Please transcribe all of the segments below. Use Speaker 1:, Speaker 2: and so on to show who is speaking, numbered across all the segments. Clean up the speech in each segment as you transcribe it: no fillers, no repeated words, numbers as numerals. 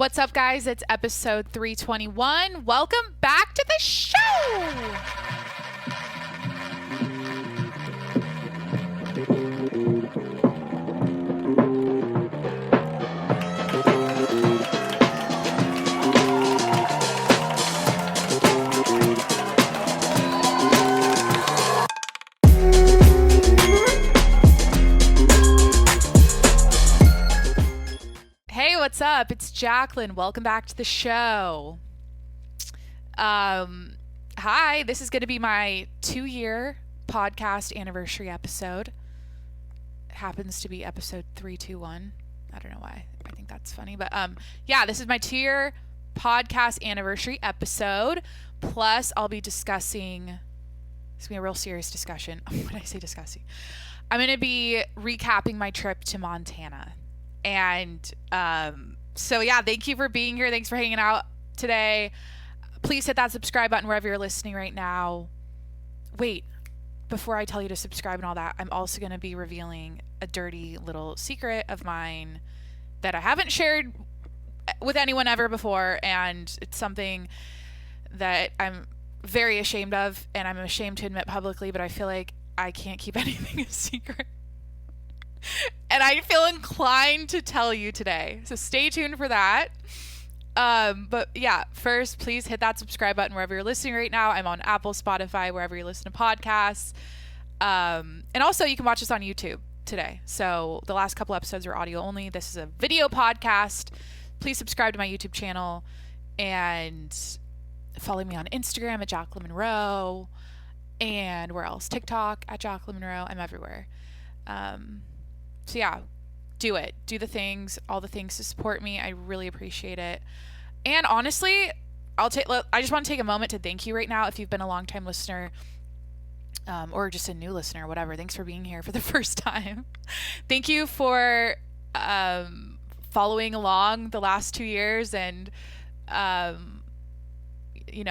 Speaker 1: What's up, guys? It's episode 321. Welcome back to the show. Hey, what's up? It's Jacqueline. Welcome back to the show. Hi, this is going to be my 2-year podcast anniversary episode. It happens to be episode 321. I don't know why. I think that's funny. But yeah, this is my 2-year podcast anniversary episode. Plus, I'll be discussing, it's going to be a real serious discussion. When I say discussing, I'm going to be recapping my trip to Montana. And so yeah, thank you for being here. Thanks for hanging out today. Please hit that subscribe button wherever you're listening right now. Wait, before I tell you to subscribe and all that, I'm also going to be revealing a dirty little secret of mine that I haven't shared with anyone ever before, and it's something that I'm very ashamed of, and I'm ashamed to admit publicly, but I feel like I can't keep anything a secret. And I feel inclined to tell you today. So stay tuned for that. But yeah, first, please hit that subscribe button wherever you're listening right now. I'm on Apple, Spotify, wherever you listen to podcasts. And also, you can watch this on YouTube today. So the last couple episodes are audio only. This is a video podcast. Please subscribe to my YouTube channel and follow me on Instagram at Jacqueline Monroe. And where else? TikTok at Jacqueline Monroe. I'm everywhere. So yeah, do it. Do the things, all the things to support me. I really appreciate it. And honestly, I just want to take a moment to thank you right now if you've been a longtime listener, or just a new listener, whatever. Thanks for being here for the first time. Thank you for following along the last 2 years and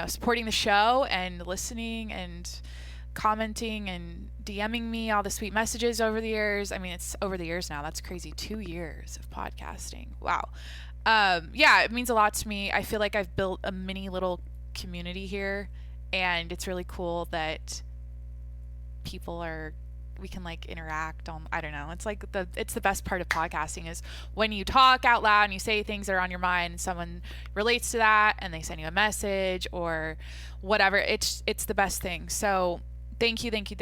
Speaker 1: supporting the show and listening and commenting and DMing me all the sweet messages over the years. I mean, it's over the years now. That's crazy. 2 years of podcasting. Wow. Yeah, it means a lot to me. I feel like I've built a mini little community here, and it's really cool that we can like interact on, I don't know. It's like it's the best part of podcasting is when you talk out loud and you say things that are on your mind and someone relates to that and they send you a message or whatever. It's the best thing. So thank you. This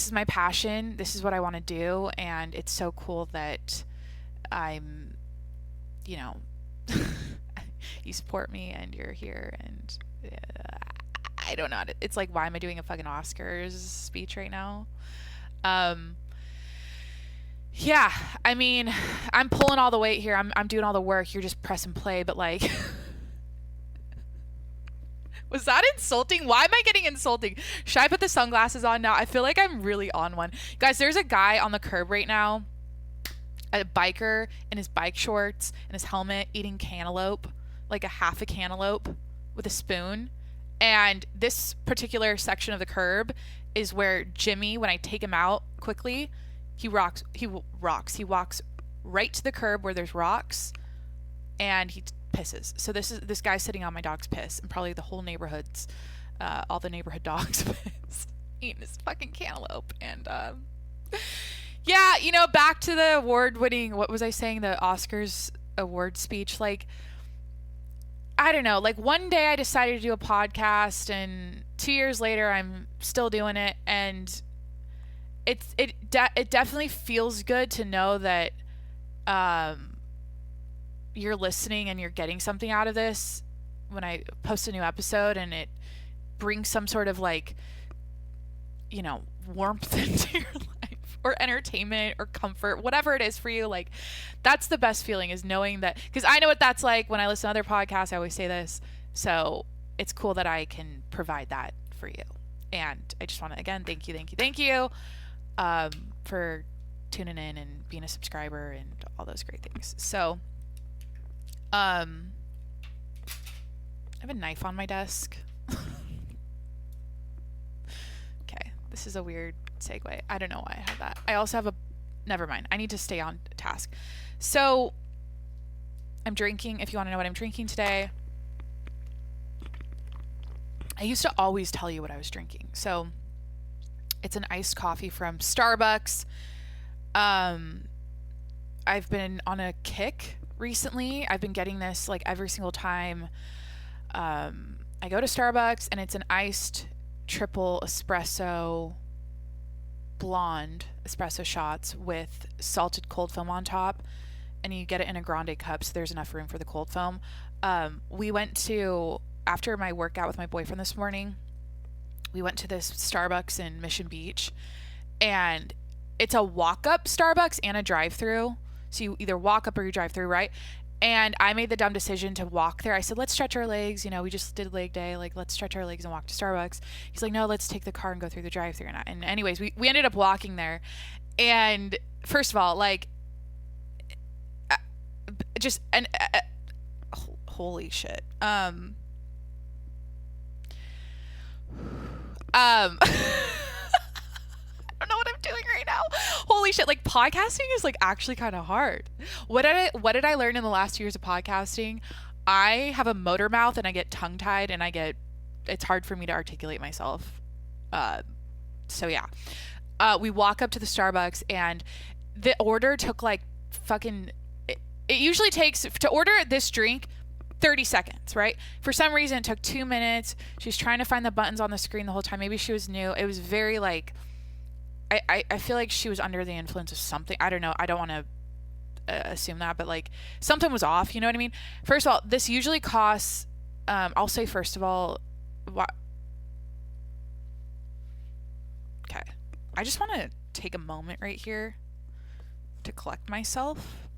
Speaker 1: is my passion. This is what I want to do. And it's so cool that I'm, you support me and you're here. And I don't know. It's like, why am I doing a fucking Oscars speech right now? Yeah, I mean, I'm pulling all the weight here. I'm doing all the work. You're just press and play. But like... Was that insulting? Why am I getting insulting? Should I put the sunglasses on now? I feel like I'm really on one. Guys, there's a guy on the curb right now, a biker in his bike shorts and his helmet eating cantaloupe, like a half a cantaloupe with a spoon. And this particular section of the curb is where Jimmy, when I take him out quickly, he walks right to the curb where there's rocks and he pisses. So this guy's sitting on my dog's piss, and probably the whole neighborhood's all the neighborhood dogs piss, eating his fucking cantaloupe. And yeah, back to the award-winning, what was I saying, the Oscars award speech. Like, I don't know, like one day I decided to do a podcast, and 2 years later I'm still doing it, and it definitely feels good to know that you're listening and you're getting something out of this when I post a new episode, and it brings some sort of like, warmth into your life or entertainment or comfort, whatever it is for you. Like, that's the best feeling, is knowing that, because I know what that's like when I listen to other podcasts. I always say this. So it's cool that I can provide that for you. And I just want to, again, thank you for tuning in and being a subscriber and all those great things. So I have a knife on my desk. Okay, this is a weird segue. I don't know why I have that. I also have never mind. I need to stay on task. So I'm drinking, if you want to know what I'm drinking today. I used to always tell you what I was drinking. So it's an iced coffee from Starbucks. I've been on a kick recently. I've been getting this like every single time I go to Starbucks, and it's an iced triple espresso blonde espresso shots with salted cold foam on top, and you get it in a grande cup, so there's enough room for the cold foam. We went to, after my workout with my boyfriend this morning, we went to this Starbucks in Mission Beach, and it's a walk-up Starbucks and a drive-through. So you either walk up or you drive through, right? And I made the dumb decision to walk there. I said, let's stretch our legs. You know, we just did leg day. Like, let's stretch our legs and walk to Starbucks. He's like, no, let's take the car and go through the drive-through. And anyways, we ended up walking there. And first of all, like, just, and holy shit. I don't know what I'm doing right now. Holy shit, like podcasting is like actually kind of hard. What did I learn in the last 2 years of podcasting? I have a motor mouth and I get tongue tied, and it's hard for me to articulate myself. So yeah. We walk up to the Starbucks, and the order took like fucking, it usually takes to order this drink 30 seconds, right? For some reason it took 2 minutes. She's trying to find the buttons on the screen the whole time. Maybe she was new. It was very like, I feel like she was under the influence of something. I don't know. I don't want to assume that, but like something was off. You know what I mean? First of all, this usually costs, I'll say first of all, okay. I just want to take a moment right here to collect myself.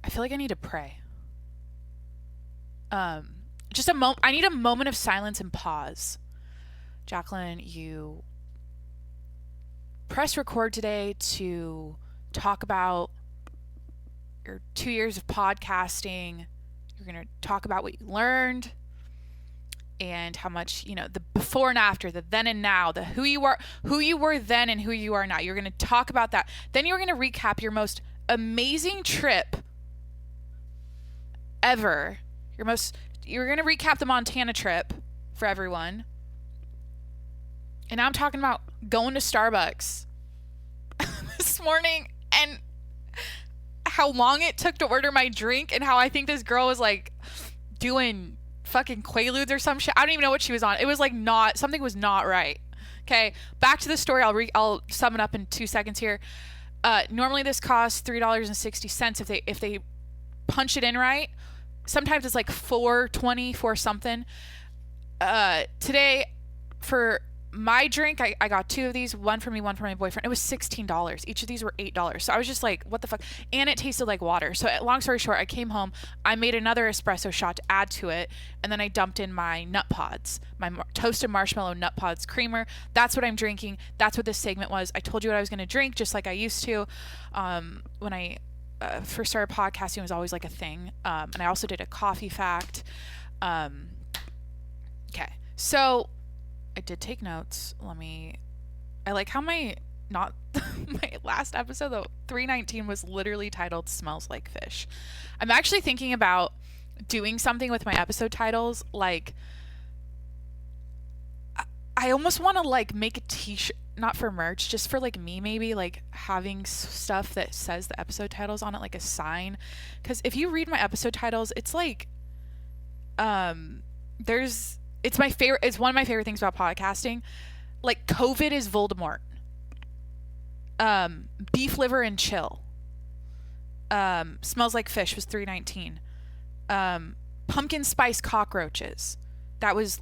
Speaker 1: I feel like I need to pray. Just a moment. I need a moment of silence and pause. Jacqueline, you press record today to talk about your 2 years of podcasting. You're going to talk about what you learned and how much, you know, the before and after, the then and now, the who you were then and who you are now. You're going to talk about that. Then you're going to recap your most amazing trip ever. You're going to recap the Montana trip for everyone. And now I'm talking about going to Starbucks this morning and how long it took to order my drink, and how I think this girl was like doing fucking Quaaludes or some shit. I don't even know what she was on. It was like something was not right. Okay, back to the story. I'll sum it up in 2 seconds here. Normally this costs $3.60 if they punch it in right. Sometimes it's like $4.20 for something. Today, for my drink, I got 2 of these, one for me, one for my boyfriend. It was $16. Each of these were $8. So I was just like, what the fuck? And it tasted like water. So long story short, I came home, I made another espresso shot to add to it, and then I dumped in my nut pods, my toasted marshmallow nut pods creamer. That's what I'm drinking. That's what this segment was. I told you what I was going to drink, just like I used to. When I first started podcasting, it was always like a thing. And I also did a coffee fact. Okay, so I did take notes. I like how my last episode, though, 319, was literally titled Smells Like Fish. I'm actually thinking about doing something with my episode titles. Like, I almost want to like make a t-shirt, not for merch, just for like me, maybe like having stuff that says the episode titles on it, like a sign. Because if you read my episode titles, it's like, it's my favorite. It's one of my favorite things about podcasting. Like, COVID is Voldemort. Beef liver and chill. Smells Like Fish was 319. Pumpkin spice cockroaches. That was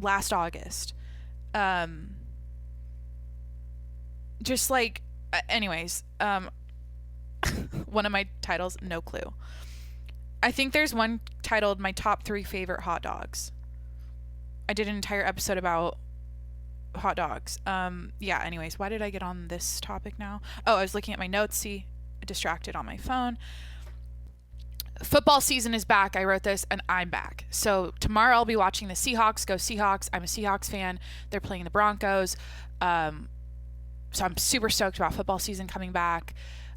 Speaker 1: last August. Just like, anyways, one of my titles, no clue. I think there's one titled My Top 3 Favorite Hot Dogs. I did an entire episode about hot dogs. Yeah, anyways, why did I get on this topic now? Oh, I was looking at my notes. See, distracted on my phone. Football season is back. I wrote this, and I'm back. So tomorrow I'll be watching the Seahawks. Go Seahawks. I'm a Seahawks fan. They're playing the Broncos. So I'm super stoked about football season coming back.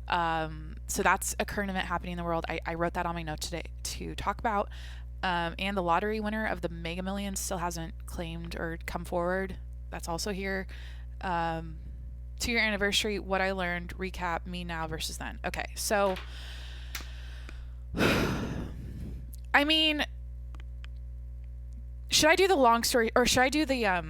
Speaker 1: So that's a current event happening in the world. I wrote that on my note today to talk about. And the lottery winner of the Mega Millions still hasn't claimed or come forward. That's also here. 2-year anniversary, what I learned, recap, me now versus then. Okay, so I mean, should I do the long story, or should I do the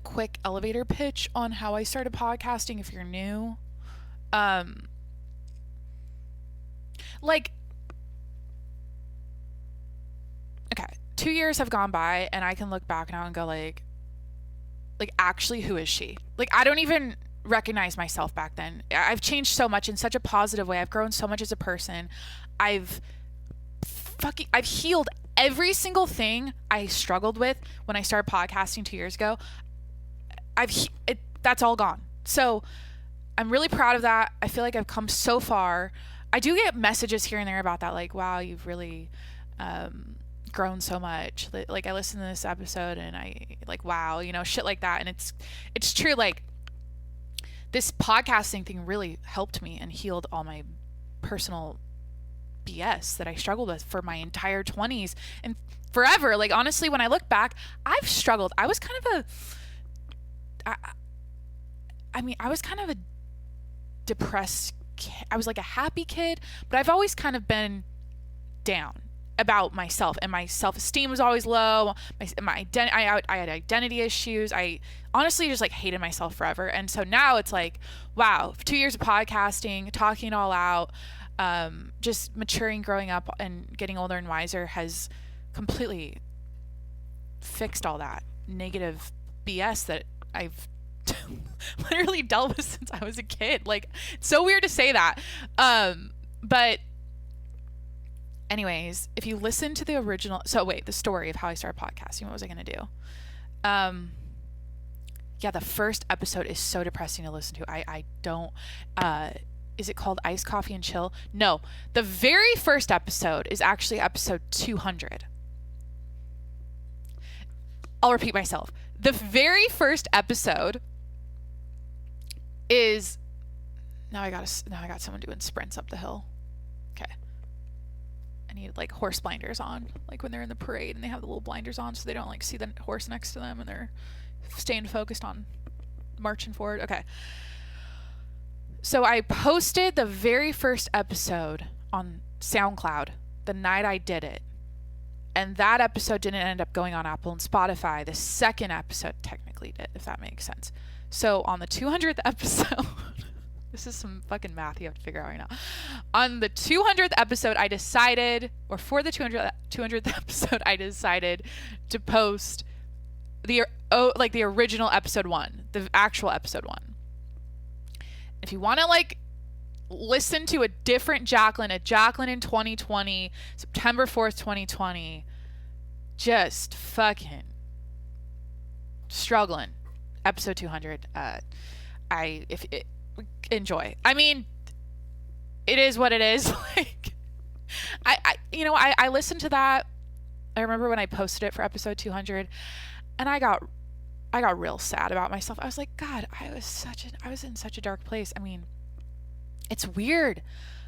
Speaker 1: quick elevator pitch on how I started podcasting if you're new? Like, okay, 2 years have gone by and I can look back now and go like actually, who is she? Like, I don't even recognize myself back then. I've changed so much in such a positive way. I've grown so much as a person. I've healed every single thing I struggled with when I started podcasting 2 years ago. That's all gone. So I'm really proud of that. I feel like I've come so far. I do get messages here and there about that, like, wow, you've really grown so much. Like, I listened to this episode and I like, wow, you know, shit like that. And it's true. Like, this podcasting thing really helped me and healed all my personal BS that I struggled with for my entire 20s and forever. Like, honestly, when I look back, I've struggled. I was kind of a depressed kid. I was like a happy kid, but I've always kind of been down about myself, and my self-esteem was always low. I had identity issues. I honestly just like hated myself forever. And so now it's like, wow, 2 years of podcasting, talking it all out, just maturing, growing up, and getting older and wiser has completely fixed all that negative BS that I've literally dealt with since I was a kid. Like, it's so weird to say that. But anyways, if you listen to the original, the story of how I started podcasting, what was I going to do? Yeah, the first episode is so depressing to listen to. I don't, is it called Ice Coffee and Chill? No, the very first episode is actually episode 200. I'll repeat myself. The very first episode is, now I got someone doing sprints up the hill. Okay. I need like horse blinders on, like when they're in the parade and they have the little blinders on so they don't like see the horse next to them and they're staying focused on marching forward. Okay. So I posted the very first episode on SoundCloud the night I did it. And that episode didn't end up going on Apple and Spotify. The second episode technically did, if that makes sense. So on the 200th episode, this is some fucking math you have to figure out right now. On the 200th episode, I decided, or for the 200th episode, I decided to post the original episode 1, the actual episode 1. If you want to like listen to a different Jacqueline, a Jacqueline in 2020, September 4th, 2020, just fucking struggling. Episode 200. Enjoy. I mean, it is what it is. Like, I listened to that. I remember when I posted it for episode 200, and I got real sad about myself. I was like, God, I was in such a dark place. I mean, it's weird.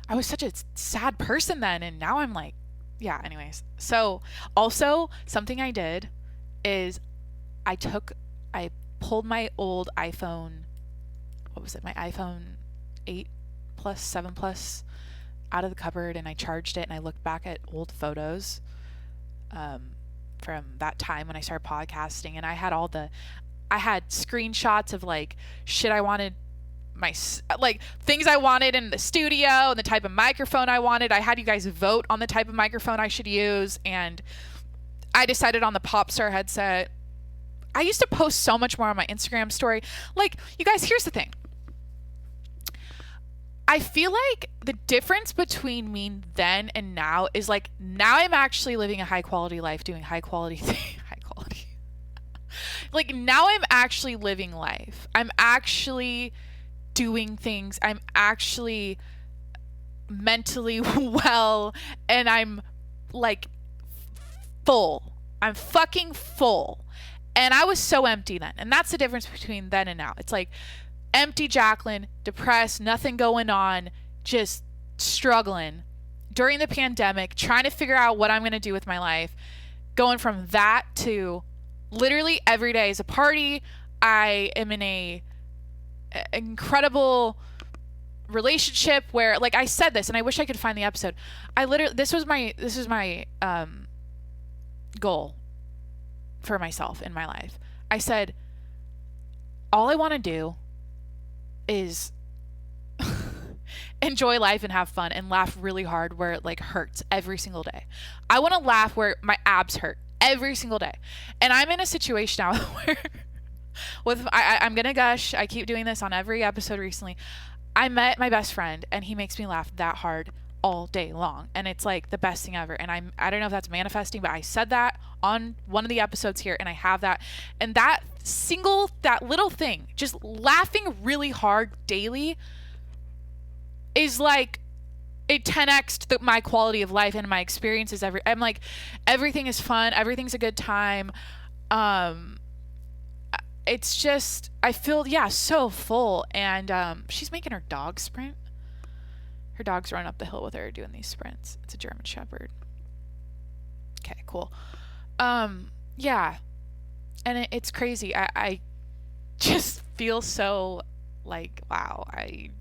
Speaker 1: I was such a sad person then, and now I'm like, yeah, anyways. So also something I did is I pulled my old iPhone, what was it? My iPhone 8 Plus, 7 Plus out of the cupboard, and I charged it, and I looked back at old photos from that time when I started podcasting, and I had screenshots of like shit I wanted, like things I wanted in the studio and the type of microphone I wanted. I had you guys vote on the type of microphone I should use, and I decided on the Popstar headset. I used to post so much more on my Instagram story. Like, you guys, here's the thing. I feel like the difference between me then and now is like, now I'm actually living a high quality life, doing high quality. Like, now I'm actually living life. I'm actually doing things. I'm actually mentally well, and I'm like full. I'm fucking full. And I was so empty then. And that's the difference between then and now. It's like, empty Jacqueline, depressed, nothing going on, just struggling during the pandemic, trying to figure out what I'm going to do with my life. Going from that to literally every day is a party. I am in a incredible relationship where, like, I said this, and I wish I could find the episode. This was my goal for myself in my life. I said, all I want to do is enjoy life and have fun and laugh really hard where it like hurts every single day. I want to laugh where my abs hurt every single day. And I'm in a situation now where I'm going to gush. I keep doing this on every episode recently. I met my best friend and he makes me laugh that hard all day long. And it's like the best thing ever. And I don't know if that's manifesting, but I said that on one of the episodes here and I have that. And that little thing, just laughing really hard daily is like it 10x'd my quality of life and my experiences. I'm like, everything is fun. Everything's a good time. It's just, I feel, so full. And she's making her dog sprint. Her dog's running up the hill with her doing these sprints. It's a German Shepherd. Okay, cool. Yeah. And it's crazy. I just feel so like, wow, I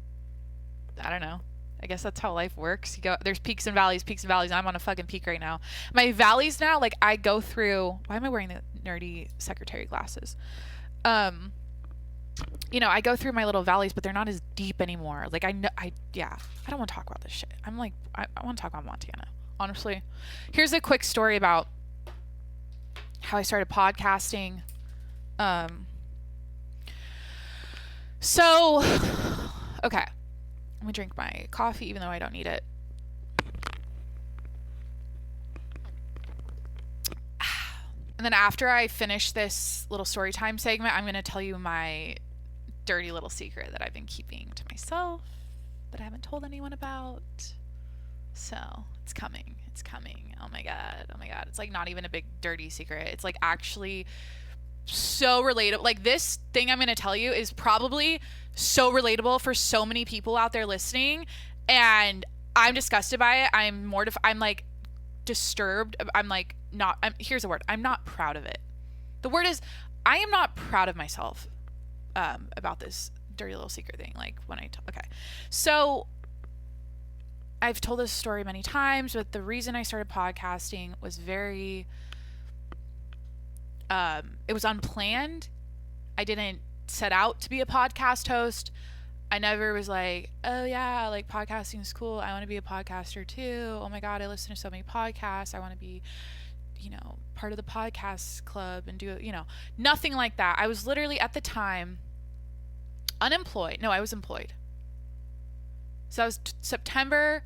Speaker 1: don't know. I guess that's how life works. There's peaks and valleys. I'm on a fucking peak right now. My valleys now, like I go through, why am I wearing the nerdy secretary glasses? I go through my little valleys, but they're not as deep anymore. Like I don't want to talk about this shit. I'm like, I want to talk about Montana. Honestly, here's a quick story about how I started podcasting. So, okay. Let me drink my coffee, even though I don't need it. And then after I finish this little story time segment, I'm going to tell you my dirty little secret that I've been keeping to myself that I haven't told anyone about. So it's coming. Oh my God. It's like not even a big dirty secret. It's like actually so relatable. Like this thing I'm going to tell you is probably so relatable for so many people out there listening. And I'm disgusted by it. I'm mortified. I'm like disturbed. Here's the word. I'm not proud of it. The word is, I am not proud of myself about this dirty little secret thing. Like when okay. So I've told this story many times, but the reason I started podcasting was very, it was unplanned. I didn't set out to be a podcast host. I never was like, oh yeah, like podcasting is cool. I want to be a podcaster too. Oh my God, I listen to so many podcasts. I want to be, part of the podcast club and do, nothing like that. I was literally at the time unemployed. No, I was employed. So that was September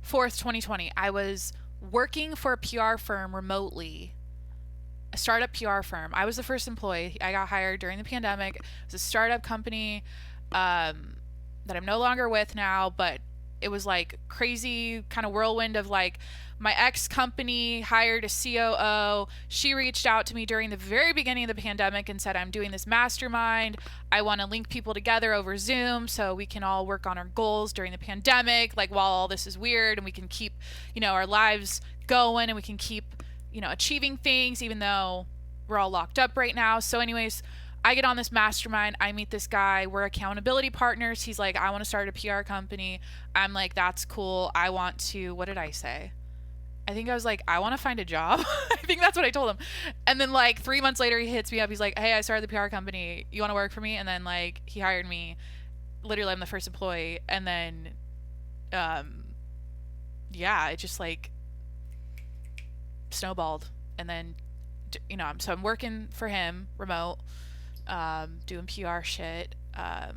Speaker 1: 4th, 2020. I was working for a PR firm remotely, a startup PR firm. I was the first employee. I got hired during the pandemic. It was a startup company that I'm no longer with now, but it was like crazy kind of whirlwind of like my ex company hired a COO. She reached out to me during the very beginning of the pandemic and said, I'm doing this mastermind. I want to link people together over Zoom so we can all work on our goals during the pandemic, like while all this is weird, and we can keep, our lives going, and we can keep, achieving things even though we're all locked up right now. So anyways, I get on this mastermind. I meet this guy. We're accountability partners. He's like, I want to start a PR company. I'm like, that's cool. I want to, what did I say? I think I was like, I want to find a job. I think that's what I told him. And then like 3 months later, he hits me up. He's like, hey, I started the PR company. You want to work for me? And then like he hired me. Literally, I'm the first employee. And then, it just like snowballed. And then, so I'm working for him remote. Doing PR shit. I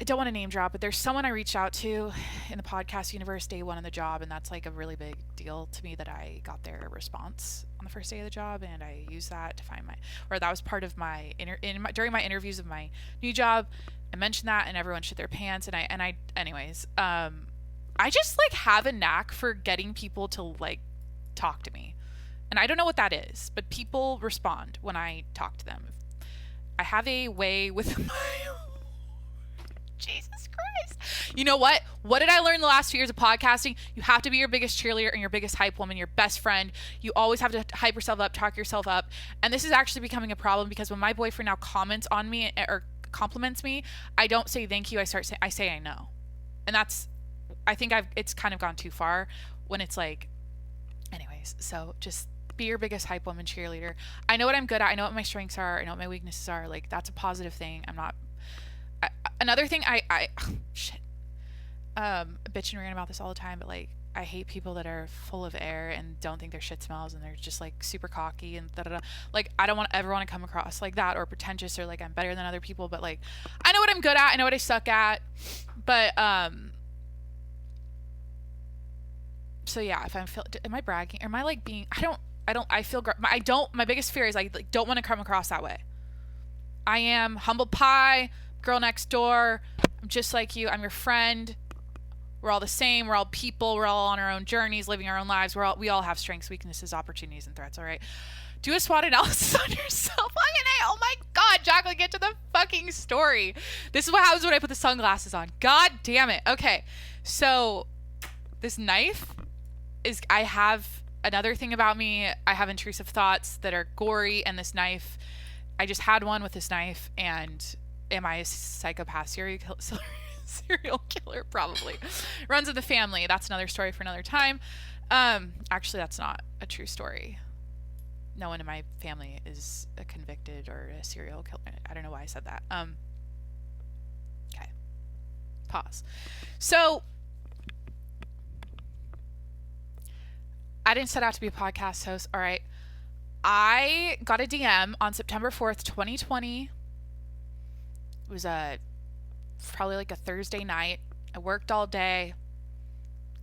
Speaker 1: don't want to name drop, but there's someone I reached out to in the podcast universe day one of the job, and that's like a really big deal to me that I got their response on the first day of the job, and I used that to find that was part of during my interviews of my new job. I mentioned that, and everyone shit their pants, and I anyways, I just like have a knack for getting people to like talk to me. And I don't know what that is, but people respond when I talk to them. I have a way with my Jesus Christ. You know what? What did I learn the last few years of podcasting? You have to be your biggest cheerleader and your biggest hype woman, your best friend. You always have to hype yourself up, talk yourself up. And this is actually becoming a problem because when my boyfriend now comments on me or compliments me, I don't say thank you. I say I know. And I think it's kind of gone too far when it's like, anyways, so just be your biggest hype woman, cheerleader. I know what I'm good at. I know what my strengths are. I know what my weaknesses are. Like, that's a positive thing. Another thing, shit, bitch and rant about this all the time, but like, I hate people that are full of air and don't think their shit smells and they're just like super cocky and da da da. Like, I don't ever want to come across like that or pretentious or like I'm better than other people, but like, I know what I'm good at. I know what I suck at. But, so yeah, if am I bragging? Am I like being, my biggest fear is I like, don't want to come across that way. I am humble pie, girl next door. I'm just like you. I'm your friend. We're all the same. We're all people. We're all on our own journeys, living our own lives. We all have strengths, weaknesses, opportunities, and threats. All right. Do a SWOT analysis on yourself. Oh my God, Jacqueline, get to the fucking story. This is what happens when I put the sunglasses on. God damn it. Okay. So this knife I have another thing about me. I have intrusive thoughts that are gory, and this knife, I just had one with this knife, and am I a psychopath serial killer? Probably. Runs in the family. That's another story for another time. Actually, that's not a true story. No one in my family is a convicted or a serial killer. I don't know why I said that. Okay. Pause. So, I didn't set out to be a podcast host. All right. I got a DM on September 4th, 2020. It was probably like a Thursday night. I worked all day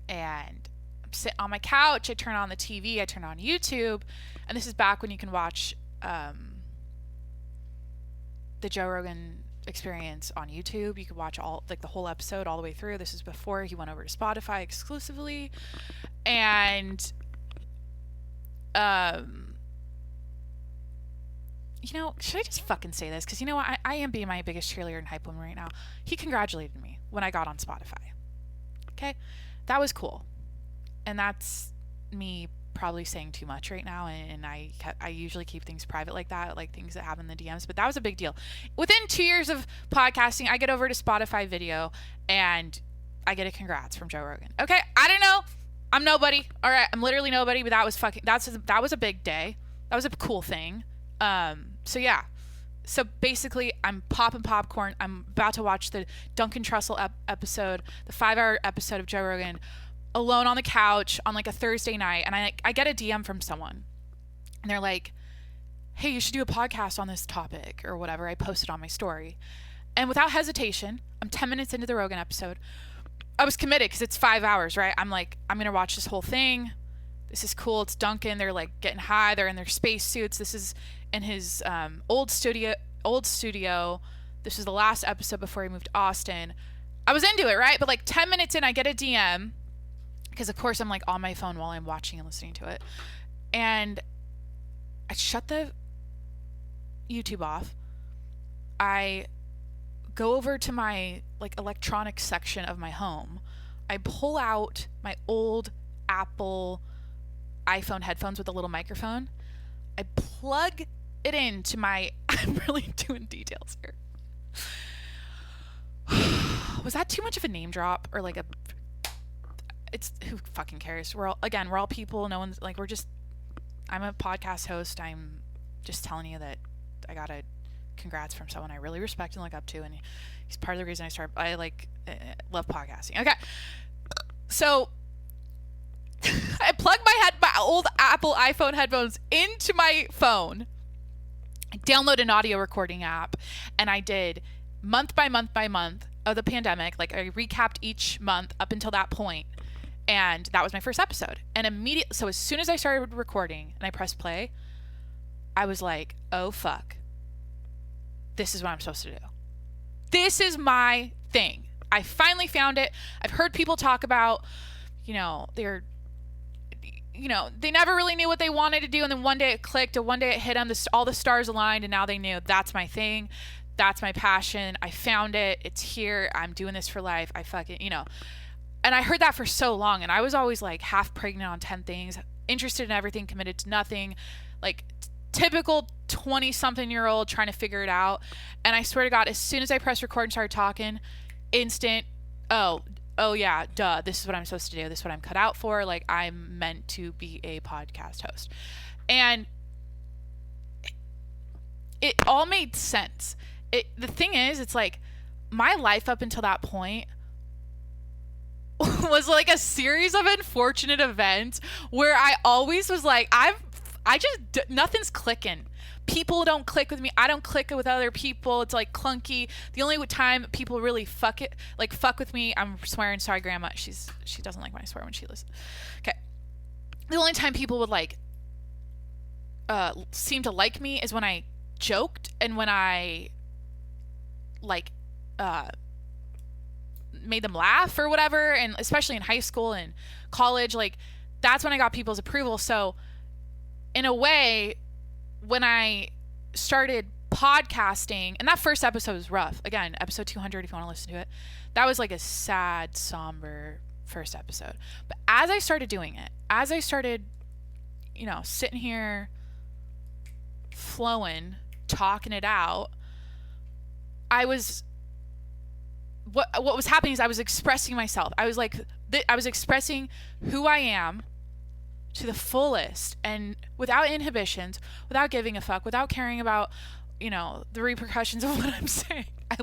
Speaker 1: and I'm sitting on my couch. I turn on the TV. I turn on YouTube. And this is back when you can watch the Joe Rogan Experience on YouTube. You could watch the whole episode all the way through. This is before he went over to Spotify exclusively. And you know, should I just fucking say this? Because you know what? I am being my biggest cheerleader and hype woman right now. He congratulated me when I got on Spotify. Okay? That was cool. And that's me probably saying too much right now. And I usually keep things private like that, like things that happen in the DMs. But that was a big deal. Within 2 years of podcasting, I get over to Spotify video and I get a congrats from Joe Rogan. Okay? I don't know. I'm nobody. All right? I'm literally nobody. But that was a big day. That was a cool thing. So yeah, so basically I'm popping popcorn. I'm about to watch the Duncan Trussell episode, the 5-hour episode of Joe Rogan, alone on the couch on like a Thursday night. And I get a DM from someone and they're like, hey, you should do a podcast on this topic or whatever. I posted on my story, and without hesitation, I'm 10 minutes into the Rogan episode. I was committed because it's 5 hours, right? I'm like, I'm going to watch this whole thing. This is cool. It's Duncan. They're like getting high. They're in their space suits. This is in his old studio. This is the last episode before he moved to Austin. I was into it, right? But like 10 minutes in, I get a DM because of course I'm like on my phone while I'm watching and listening to it. And I shut the YouTube off. I go over to my like electronics section of my home. I pull out my old Apple iPhone headphones with a little microphone. I plug it into my I'm really doing details here. Was that too much of a name drop or like it's who fucking cares? We're all people. No one's like, I'm a podcast host. I'm just telling you that I got a congrats from someone I really respect and look up to, and he's part of the reason I love podcasting. Okay. So I plugged my old Apple iPhone headphones into my phone. I downloaded an audio recording app, and I did month by month of the pandemic. Like I recapped each month up until that point, and that was my first episode. And so as soon as I started recording and I pressed play, I was like, oh fuck, this is what I'm supposed to do. This is my thing. I finally found it. I've heard people talk about, they never really knew what they wanted to do. And then one day it clicked, and one day it hit them, all the stars aligned, and now they knew that's my thing. That's my passion. I found it. It's here. I'm doing this for life. I fucking, and I heard that for so long. And I was always like half pregnant on 10 things, interested in everything, committed to nothing, like typical 20-something-year-old trying to figure it out. And I swear to God, as soon as I pressed record and started talking, instant, oh yeah, duh, this is what I'm supposed to do. This is what I'm cut out for. Like, I'm meant to be a podcast host. And it all made sense. The thing is, it's like my life up until that point was like a series of unfortunate events where I always was like, nothing's clicking. People don't click with me. I don't click with other people. It's like clunky. The only time people really fuck with me, I'm swearing, sorry grandma, she doesn't like when I swear when she listens. Okay. The only time people would like seem to like me is when I joked and when I like made them laugh or whatever, and especially in high school and college, like that's when I got people's approval. So in a way, when I started podcasting, and that first episode was rough, again, episode 200 if you want to listen to it, that was like a sad, somber first episode. But as I started doing it, as I started sitting here flowing, talking it out, what was happening is I was expressing myself. I was expressing who I am to the fullest and without inhibitions, without giving a fuck, without caring about, the repercussions of what I'm saying. I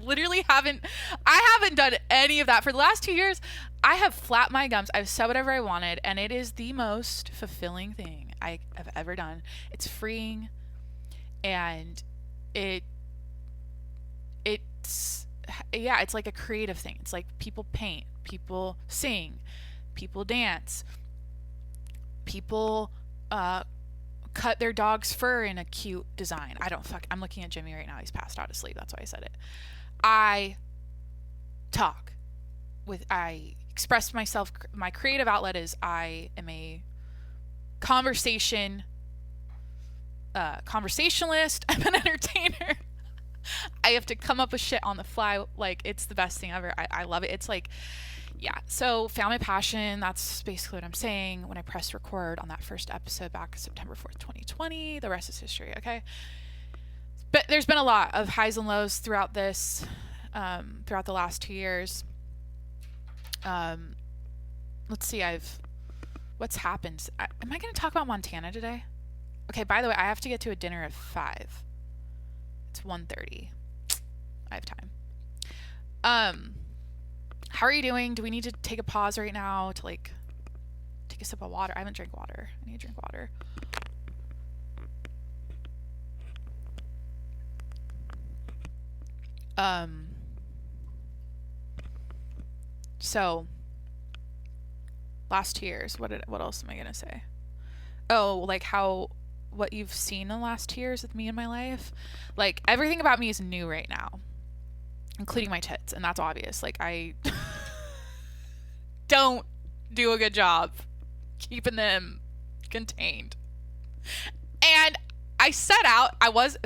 Speaker 1: haven't done any of that for the last 2 years. I have flapped my gums. I've said whatever I wanted, and it is the most fulfilling thing I have ever done. It's freeing, and it's like a creative thing. It's like people paint, people sing, people dance, people cut their dog's fur in a cute design. I'm looking at Jimmy right now. He's passed out asleep. That's why I said it. I express myself. My creative outlet is I am a conversationalist. I'm an entertainer. I have to come up with shit on the fly. Like, it's the best thing ever. I love it. It's like, yeah. So found my passion. That's basically what I'm saying. When I pressed record on that first episode back September 4th, 2020, the rest is history. Okay. But there's been a lot of highs and lows throughout this, throughout the last 2 years. Let's see. What's happened? Am I going to talk about Montana today? Okay. By the way, I have to get to a dinner at 5. It's 1:30. I have time. How are you doing? Do we need to take a pause right now to like take a sip of water? I haven't drank water. I need to drink water. So last 2 years, what else am I gonna say? Oh, like what you've seen in the last 2 years with me in my life. Like, everything about me is new right now, including my tits, and that's obvious. Like, I don't do a good job keeping them contained. And I set out,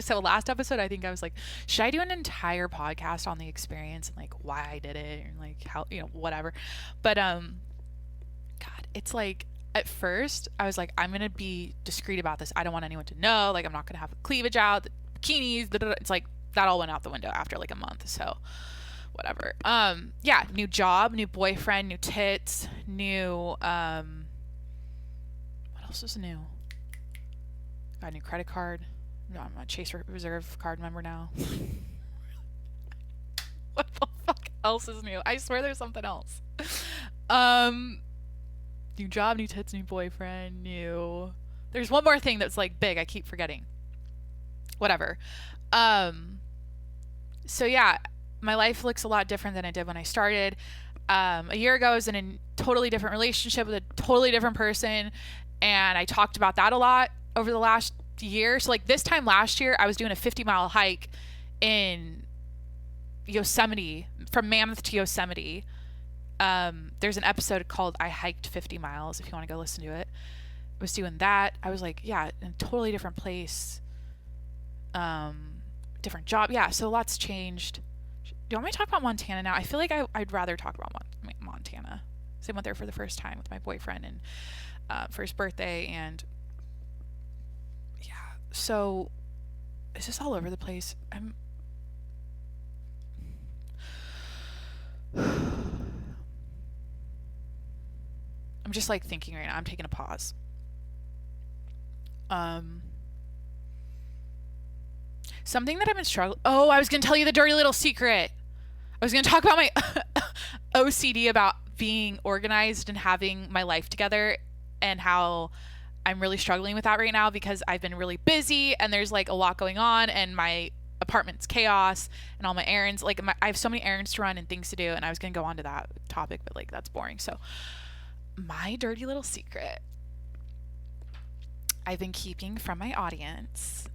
Speaker 1: so last episode, I think I was like, should I do an entire podcast on the experience and like why I did it and like how, whatever. But, God, it's like, at first, I was like, I'm going to be discreet about this. I don't want anyone to know. Like, I'm not going to have a cleavage out, the bikinis. It's like, that all went out the window after like a month. So, whatever. Yeah, new job, new boyfriend, new tits, new, what else is new? Got a new credit card. I'm a Chase Reserve card member now. What the fuck else is new? I swear there's something else. New job, new tits, new boyfriend, there's one more thing that's like big. I keep forgetting. Whatever. So yeah, my life looks a lot different than it did when I started. A year ago, I was in a totally different relationship with a totally different person. And I talked about that a lot over the last year. So like this time last year, I was doing a 50-mile hike in Yosemite, from Mammoth to Yosemite. There's an episode called I Hiked 50 Miles if you want to go listen to it. was doing that. I was like, yeah, in a totally different place, different job. Yeah, so lots changed. Do you want me to talk about Montana now? I feel like I'd rather talk about Montana. So I went there for the first time with my boyfriend and for his birthday, and yeah. So it's just all over the place. I'm just like thinking right now. I'm taking a pause. Something that I've been struggling. Oh, I was gonna tell you the dirty little secret. I was gonna talk about my OCD about being organized and having my life together, and how I'm really struggling with that right now because I've been really busy and there's like a lot going on, and my apartment's chaos and all my errands. Like I have so many errands to run and things to do, and I was gonna go on to that topic, but like that's boring. So my dirty little secret I've been keeping from my audience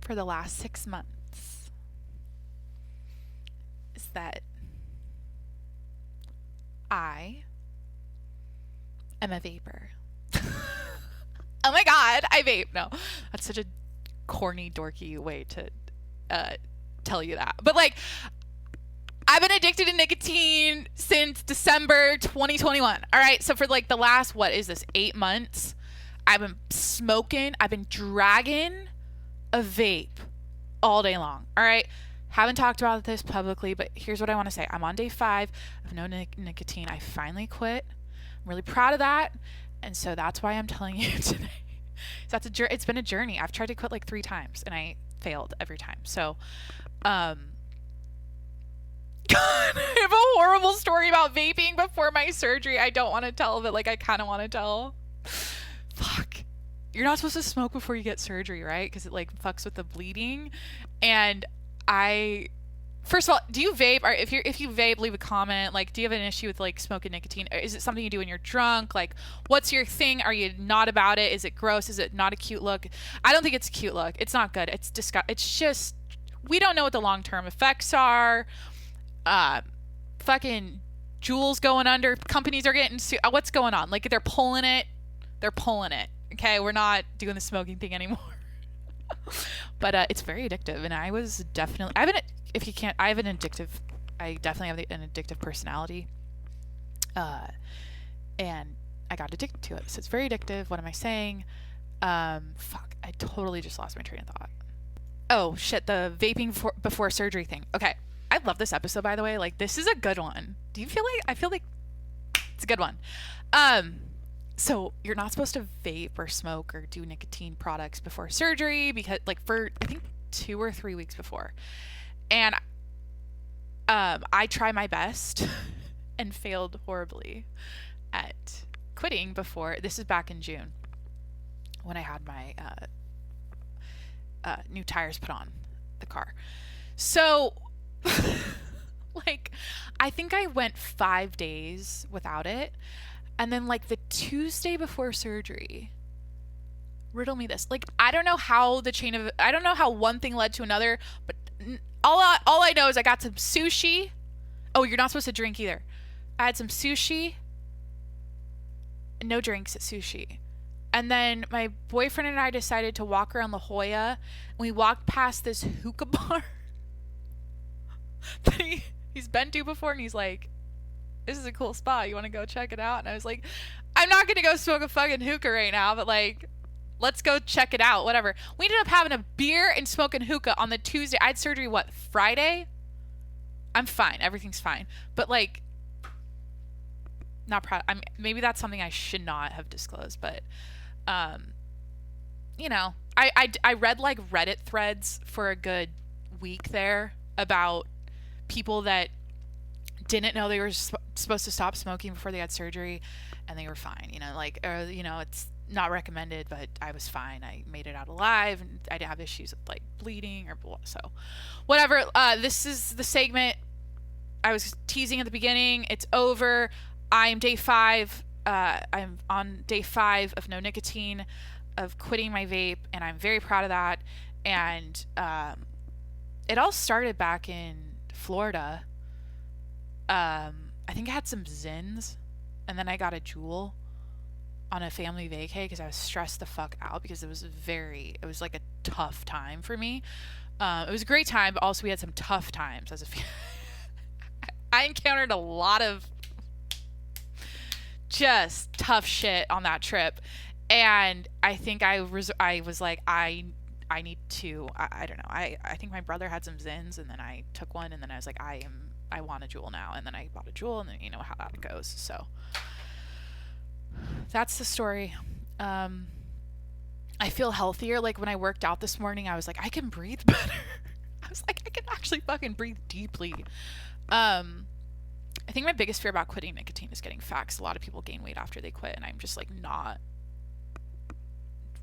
Speaker 1: for the last 6 months is that I am a vapor. Oh my God, I vape. No, that's such a corny, dorky way to tell you that. But like, I've been addicted to nicotine since December 2021. All right. So for like the last, 8 months, I've been smoking. I've been dragging a vape all day long. All right. Haven't talked about this publicly, but here's what I want to say. I'm on day 5 of no nicotine. I finally quit. I'm really proud of that. And so that's why I'm telling you today. So it's been a journey. I've tried to quit like 3 times and I failed every time. So, God, I have a horrible story about vaping before my surgery. I don't want to tell, but like I kind of want to tell. Fuck. You're not supposed to smoke before you get surgery, right? Because it like fucks with the bleeding. And first of all, do you vape? Or if you vape, leave a comment. Like, do you have an issue with like smoking nicotine? Or is it something you do when you're drunk? Like, what's your thing? Are you not about it? Is it gross? Is it not a cute look? I don't think it's a cute look. It's not good. It's It's just, we don't know what the long-term effects are. Fucking Juul's going under. Companies are getting what's going on? Like, they're pulling it. Okay, we're not doing the smoking thing anymore. But it's very addictive, and I definitely have an addictive personality. And I got addicted to it. So it's very addictive. What am I saying? Fuck, I totally just lost my train of thought. Oh shit, the vaping before surgery thing. Okay. I love this episode, by the way. Like, this is a good one. Do you feel like, I feel like it's a good one. So you're not supposed to vape or smoke or do nicotine products before surgery because like for, I think 2 or 3 weeks before. And, I try my best and failed horribly at quitting before. This is back in June when I had my, new tires put on the car. So, like, I think I went 5 days without it. And then, like, the Tuesday before surgery, riddle me this. Like, I don't know how one thing led to another, but all I know is I got some sushi. Oh, you're not supposed to drink either. I had some sushi. No drinks at sushi. And then my boyfriend and I decided to walk around La Jolla. And we walked past this hookah bar. He's been to before, and he's like, this is a cool spot. You want to go check it out? And I was like, I'm not going to go smoke a fucking hookah right now, but like, let's go check it out. Whatever. We ended up having a beer and smoking hookah on the Tuesday. I had surgery, Friday? I'm fine. Everything's fine. But like, not proud. Maybe that's something I should not have disclosed, but, you know, I read like Reddit threads for a good week there about people that didn't know they were supposed to stop smoking before they had surgery, and they were fine. You know, like, it's not recommended, but I was fine. I made it out alive, and I didn't have issues with like bleeding or so whatever. This is the segment I was teasing at the beginning. It's over. I'm day 5. I'm on day 5 of no nicotine, of quitting my vape, and I'm very proud of that. And it all started back in Florida. I think I had some Zins, and then I got a Juul. on a family vacay because I was stressed the fuck out because it was like a tough time for me. It was a great time, but also we had some tough times as a family. I encountered a lot of just tough shit on that trip, and I think I was like, I need to, I don't know, I think my brother had some Zins, and then I took one, and then I was like, I want a Juul now, and then I bought a Juul, and then you know how that goes. So that's the story. I feel healthier. Like when I worked out this morning, I was like, I can breathe better. I was like, I can actually fucking breathe deeply. I think my biggest fear about quitting nicotine is getting fat, 'cause a lot of people gain weight after they quit, and I'm just like not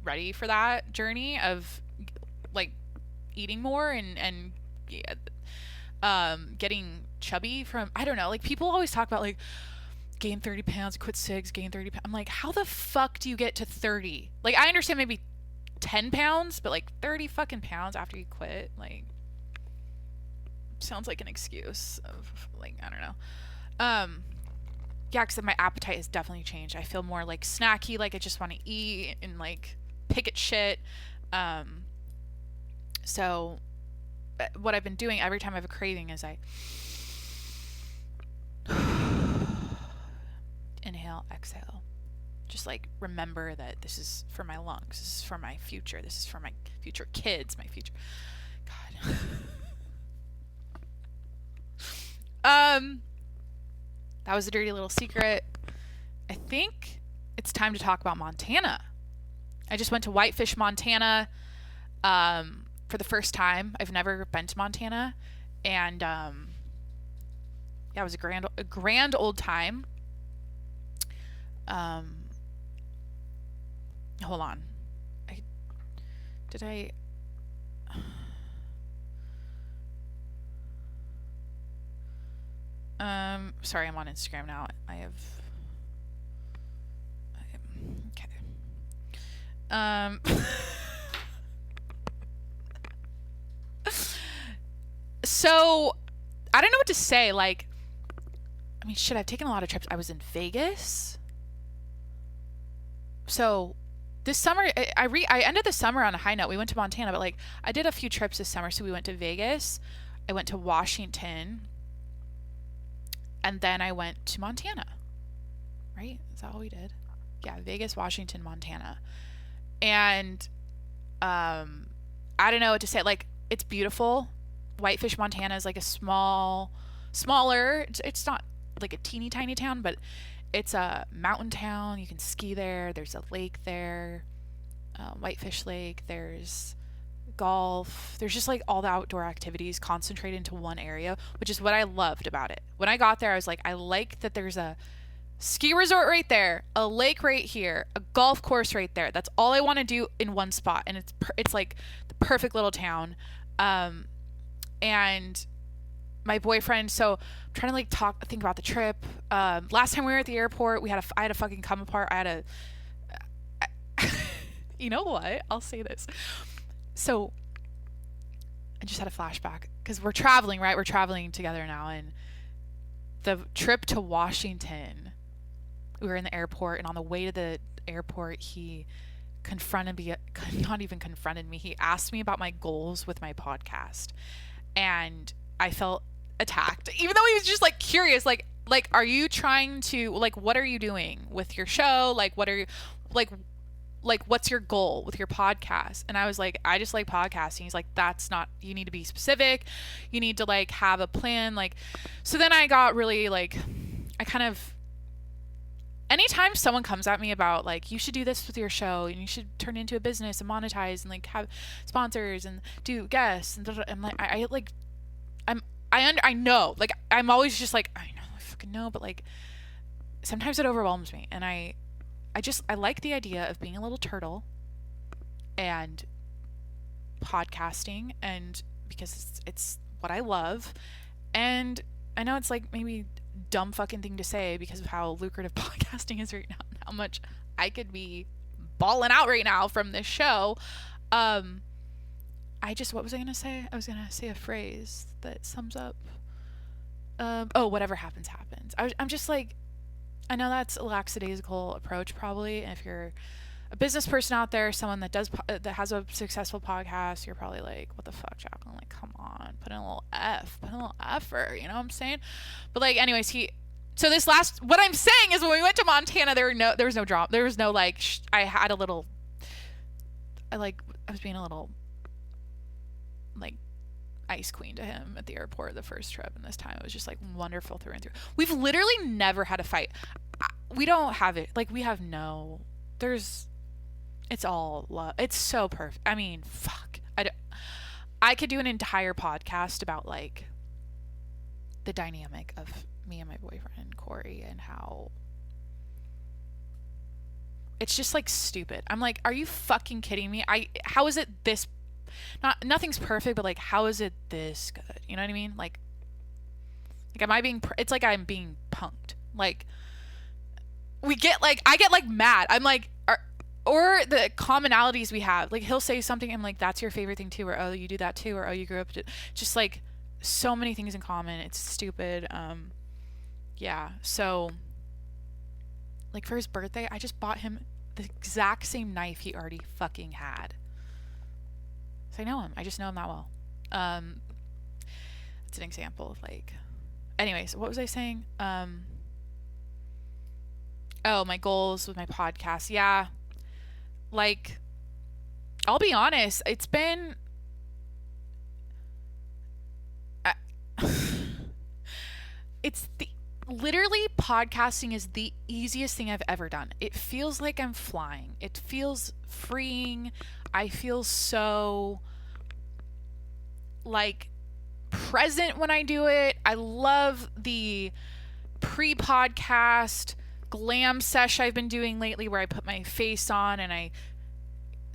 Speaker 1: ready for that journey of like eating more and getting chubby from, I don't know, like people always talk about like gain 30 pounds, quit cigs, gain 30 pounds. I'm like, how the fuck do you get to 30? Like, I understand maybe 10 pounds, but like 30 fucking pounds after you quit, like, sounds like an excuse of like, I don't know. Yeah, because my appetite has definitely changed. I feel more like snacky, like I just want to eat and like pick at shit. So what I've been doing every time I have a craving is I inhale, exhale. Just like remember that this is for my lungs, this is for my future, this is for my future kids, my future. God. That was a dirty little secret. I think it's time to talk about Montana. I just went to Whitefish, Montana, for the first time. I've never been to Montana, and yeah, it was a grand old time. Hold on. Sorry, I'm on Instagram now. Okay. So, I don't know what to say. Like, I mean, shit, I've taken a lot of trips. I was in Vegas. So, this summer, I ended the summer on a high note. We went to Montana, but like, I did a few trips this summer. So, we went to Vegas. I went to Washington. And then I went to Montana. Right? Is that all we did? Yeah, Vegas, Washington, Montana. And I don't know what to say. Like, it's beautiful. Whitefish, Montana is like a smaller. It's not like a teeny tiny town, but it's a mountain town. You can ski there. There's a lake there, Whitefish Lake. There's golf. There's just like all the outdoor activities concentrated into one area, which is what I loved about it. When I got there, I was like, I like that there's a ski resort right there, a lake right here, a golf course right there. That's all I want to do in one spot, and it's like the perfect little town. And my boyfriend, so I'm trying to like think about the trip. Last time we were at the airport, I had a fucking come apart. You know what? I'll say this. So I just had a flashback because we're traveling, right? We're traveling together now, and the trip to Washington, we were in the airport, and on the way to the airport, he confronted me, not even confronted me, he asked me about my goals with my podcast, and I felt attacked, even though he was just like curious, like, are you trying to, like, what are you doing with your show? Like, what are you, like, what's your goal with your podcast? And I was like, I just like podcasting. He's like, that's not, you need to be specific. You need to like have a plan. Like, so then I got really like, I kind of, anytime someone comes at me about like, you should do this with your show and you should turn it into a business and monetize and like have sponsors and do guests and I'm like, I know, like, I'm always just like, I know, I fucking know, but like, sometimes it overwhelms me, and I like the idea of being a little turtle and podcasting, and because it's what I love, and I know it's like maybe dumb fucking thing to say because of how lucrative podcasting is right now and how much I could be balling out right now from this show. What was I gonna say? I was gonna say a phrase that sums up. Whatever happens, happens. I'm just like, I know that's a lackadaisical approach probably. And if you're a business person out there, someone that that has a successful podcast, you're probably like, what the fuck, Jacqueline? Like, come on, put in a little effort, you know what I'm saying? But like, anyways, what I'm saying is when we went to Montana, there was no drama. There was no like, I was being a little like ice queen to him at the airport the first trip, and this time it was just like wonderful through and through. We've literally never had a fight. We don't have it. Like, it's all love. It's so perfect. I mean, fuck. I could do an entire podcast about like the dynamic of me and my boyfriend Corey and how it's just like stupid. I'm like, are you fucking kidding me? How is it this? Nothing's perfect, but like, how is it this good? You know what I mean? Like am I being? It's like I'm being punked. Like I get like mad. I'm like, or the commonalities we have. Like he'll say something, I'm like, that's your favorite thing too, or oh, you do that too, or oh, you grew up just like so many things in common. It's stupid. Yeah. So like for his birthday, I just bought him the exact same knife he already fucking had. So I know him. I just know him that well. It's an example of like, anyways, what was I saying? Oh, my goals with my podcast. Yeah. Like, I'll be honest, it's been literally podcasting is the easiest thing I've ever done. It feels like I'm flying. It feels freeing. I feel so like present when I do it. I love the pre-podcast glam sesh I've been doing lately where I put my face on and I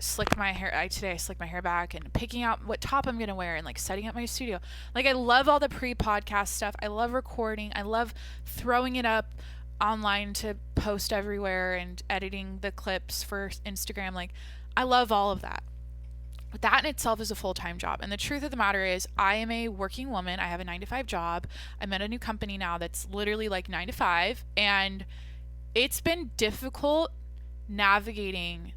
Speaker 1: slicked my hair. Today I slicked my hair back and picking out what top I'm going to wear and like setting up my studio. Like I love all the pre-podcast stuff. I love recording. I love throwing it up online to post everywhere and editing the clips for Instagram. Like I love all of that. But that in itself is a full-time job. And the truth of the matter is I am a working woman. I have a 9-to-5 job. I'm at a new company now that's literally like 9 to 5. And it's been difficult navigating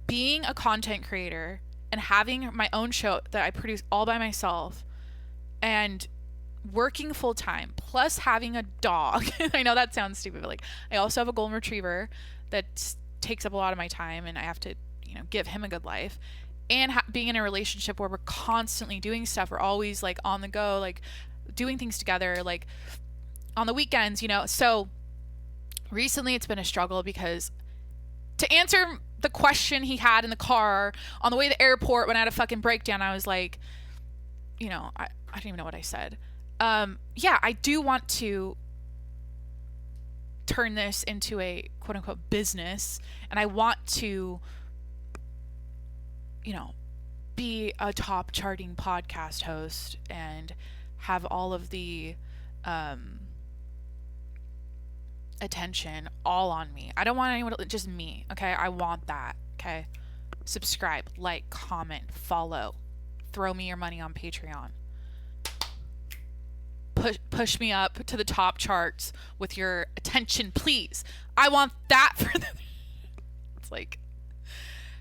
Speaker 1: being a content creator and having my own show that I produce all by myself and working full time plus having a dog. I know that sounds stupid, but like I also have a golden retriever that takes up a lot of my time and I have to, give him a good life. And being in a relationship where we're constantly doing stuff. We're always like on the go, like doing things together, like on the weekends, So recently it's been a struggle because to answer the question he had in the car on the way to the airport when I had a fucking breakdown, I was like, I don't even know what I said. Yeah, I do want to turn this into a quote unquote business and I want to, be a top charting podcast host and have all of the, attention all on me. I don't want anyone to, just me. Okay. I want that. Okay. Subscribe, like, comment, follow, throw me your money on Patreon. Push me up to the top charts with your attention, please. I want that for the, it's like,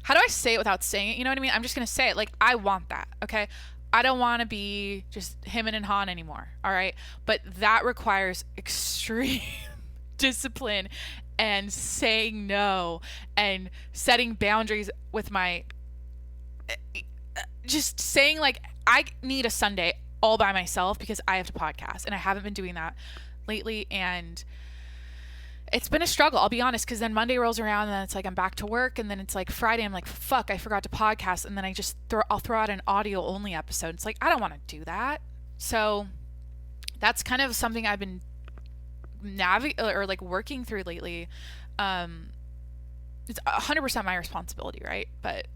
Speaker 1: how do I say it without saying it? You know what I mean? I'm just going to say it. Like, I want that. Okay. I don't want to be just him and Han anymore. All right. But that requires extreme discipline and saying no and setting boundaries with my just saying like I need a Sunday all by myself because I have to podcast and I haven't been doing that lately and it's been a struggle, I'll be honest, because then Monday rolls around and then it's like I'm back to work and then it's like Friday I'm like fuck I forgot to podcast and then I'll throw out an audio only episode. It's like I don't want to do that. So that's kind of something I've been or like working through lately. It's 100% my responsibility, right? But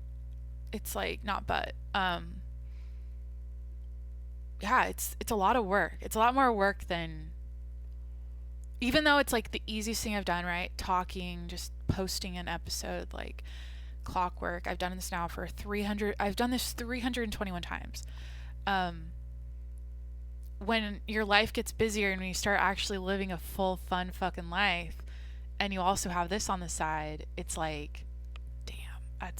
Speaker 1: it's like yeah, it's a lot of work. It's a lot more work than, even though it's like the easiest thing I've done, right? Talking, just posting an episode, like clockwork. I've done this now for 321 times. when your life gets busier and when you start actually living a full, fun fucking life, and you also have this on the side, it's like, damn,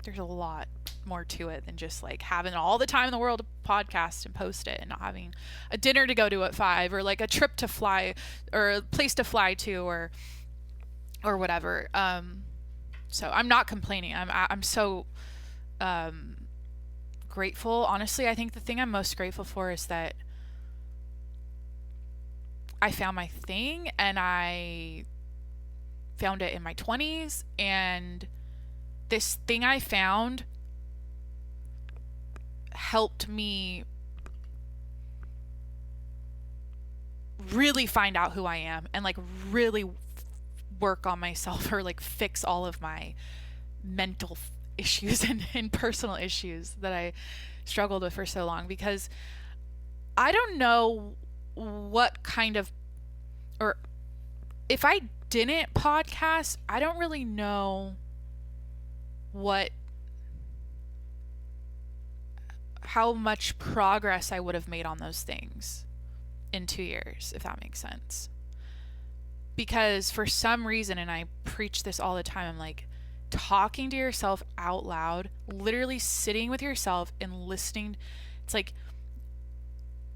Speaker 1: there's a lot more to it than just like having all the time in the world to podcast and post it and not having a dinner to go to at 5 or like a trip to fly or a place to fly to or whatever. So I'm not complaining. I'm so grateful. Honestly, I think the thing I'm most grateful for is that I found my thing, and I found it in my 20s, and this thing I found helped me really find out who I am and like really work on myself or like fix all of my mental issues and personal issues that I struggled with for so long, because I don't know what kind of, or if I didn't podcast, I don't really know how much progress I would have made on those things in 2 years, if that makes sense. Because for some reason, and I preach this all the time, I'm like, talking to yourself out loud, literally sitting with yourself and listening. It's like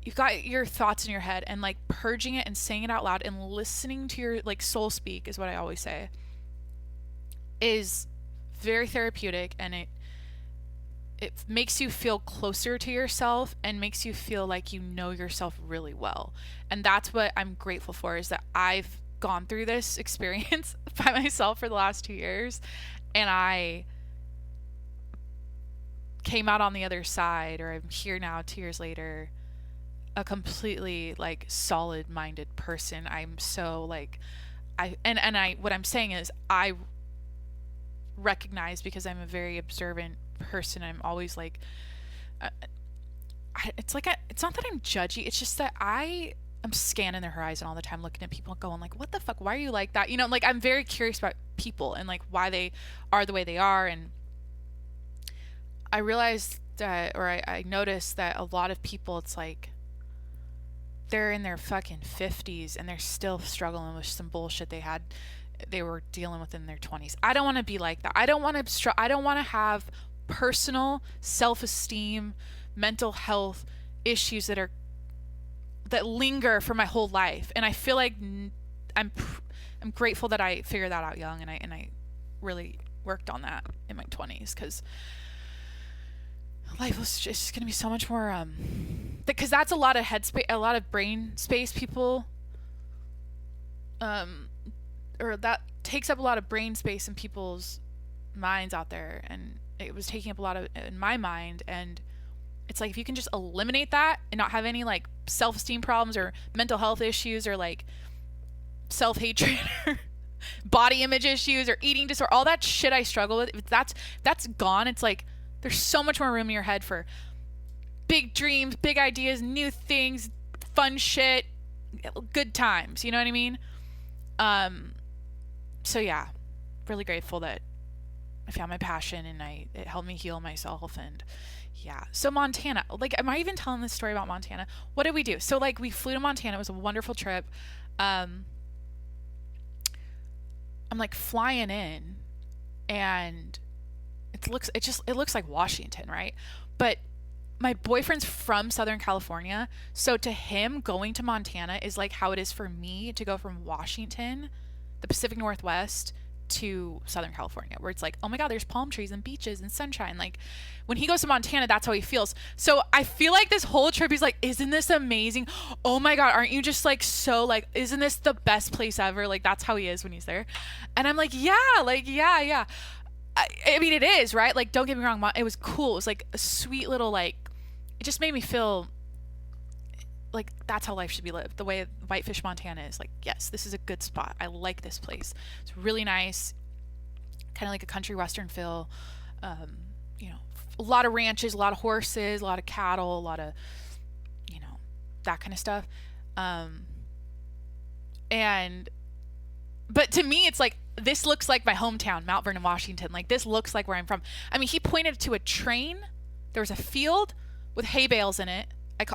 Speaker 1: you've got your thoughts in your head and like purging it and saying it out loud and listening to your like soul speak is what I always say, is very therapeutic, and it makes you feel closer to yourself and makes you feel like you know yourself really well. And that's what I'm grateful for, is that I've gone through this experience by myself for the last 2 years, and I came out on the other side, or I'm here now 2 years later, a completely like solid minded person. I'm so like, what I'm saying is I recognize, because I'm a very observant person, I'm always like, it's not that I'm judgy, it's just that I'm scanning their horizon all the time, looking at people and going like, what the fuck, why are you like that? You know, like I'm very curious about people and like why they are the way they are. And I realized that, or I noticed that a lot of people, it's like they're in their fucking 50s and they're still struggling with some bullshit they were dealing with in their 20s. I don't want to be like that. I don't want to have personal self-esteem, mental health issues that linger for my whole life. And I feel like I'm grateful that I figured that out young, and I really worked on that in my 20s, because life was just going to be so much more because that's a lot of headspace, a lot of brain space people or that takes up a lot of brain space in people's minds out there, and it was taking up a lot of in my mind. And it's like, if you can just eliminate that and not have any like self-esteem problems or mental health issues or like self-hatred or body image issues or eating disorder, all that shit I struggle with, if that's gone, it's like there's so much more room in your head for big dreams, big ideas, new things, fun shit, good times, you know what I mean? So yeah, really grateful that I found my passion, and it helped me heal myself. And yeah, so Montana, like, am I even telling this story about Montana? What did we do? So like, we flew to Montana. It was a wonderful trip. I'm like flying in, and it looks like Washington, right? But my boyfriend's from Southern California, so to him, going to Montana is like how it is for me to go from Washington, the Pacific Northwest, to Southern California, where it's like, oh my God, there's palm trees and beaches and sunshine. Like, when he goes to Montana, that's how he feels. So I feel like this whole trip, he's like, isn't this amazing? Oh my God, aren't you just like, so like, isn't this the best place ever? Like, that's how he is when he's there. And I'm like, yeah. I mean, it is, right? Like, don't get me wrong, it was cool. It was like a sweet little, like, it just made me feel like that's how life should be lived. The way Whitefish, Montana is, like, yes, this is a good spot. I like this place. It's really nice, kind of like a country western feel. You know, a lot of ranches, a lot of horses, a lot of cattle, a lot of, you know, that kind of stuff. But to me, it's like, this looks like my hometown, Mount Vernon, Washington. Like, this looks like where I'm from. I mean, he pointed to a train. There was a field with hay bales in it,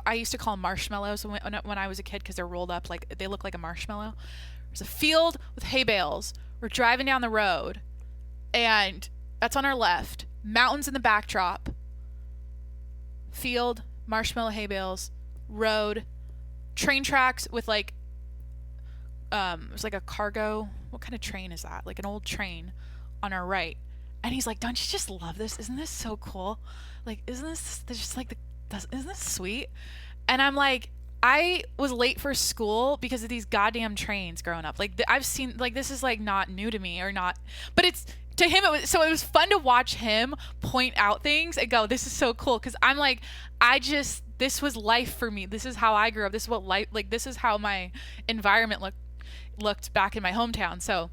Speaker 1: I used to call them marshmallows when I was a kid because they're rolled up, like they look like a marshmallow. There's a field with hay bales. We're driving down the road, and that's on our left. Mountains in the backdrop. Field, marshmallow, hay bales, road, train tracks with like it was like a cargo. What kind of train is that? Like an old train on our right. And he's like, "Don't you just love this? Isn't this so cool? Like, isn't this just like isn't this sweet?" And I'm like, I was late for school because of these goddamn trains growing up. Like I've seen, like, this is like not new to me or not, but it's to him. It was fun to watch him point out things and go, "This is so cool." Cause I'm like, this was life for me. This is how I grew up. This is what life, like, this is how my environment looked back in my hometown. So,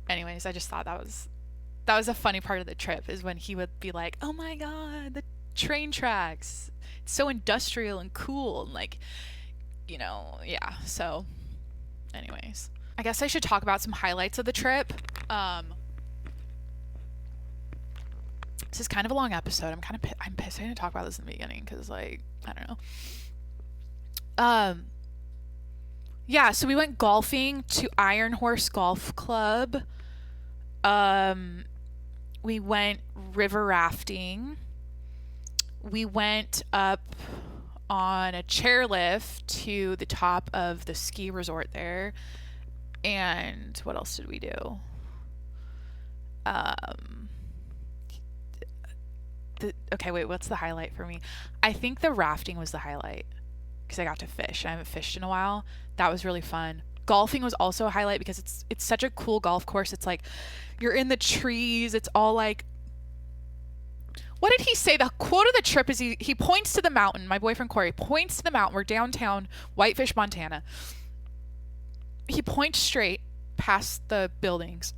Speaker 1: anyways, I just thought that was a funny part of the trip, is when he would be like, "Oh my God, the train tracks. It's so industrial and cool." And like, yeah. So anyways, I guess I should talk about some highlights of the trip. This is kind of a long episode. I'm pissed I didn't talk about this in the beginning because, like, I don't know. Yeah, so we went golfing to Iron Horse Golf Club. We went river rafting. We went up on a chairlift to the top of the ski resort there. And what else did we do? Okay, wait, what's the highlight for me? I think the rafting was the highlight because I got to fish. I haven't fished in a while. That was really fun. Golfing was also a highlight because it's such a cool golf course. It's like you're in the trees. It's all like, what did he say? The quote of the trip is he points to the mountain. My boyfriend Corey points to the mountain. We're downtown Whitefish, Montana. He points straight past the buildings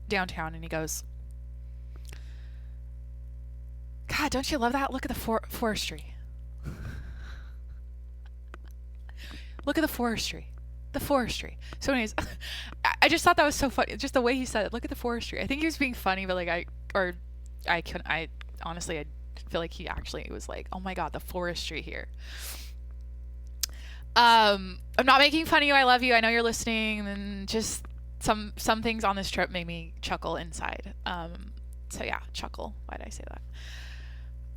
Speaker 1: downtown and he goes, "God, don't you love that? Look at the forestry. Look at the forestry. The forestry." So anyways, I just thought that was so funny. Just the way he said it. Look at the forestry. I think he was being funny, but like I honestly, I feel like he actually was like, "Oh my God, the forestry here." I'm not making fun of you. I love you. I know you're listening. And just some things on this trip made me chuckle inside. So yeah, chuckle. Why did I say that?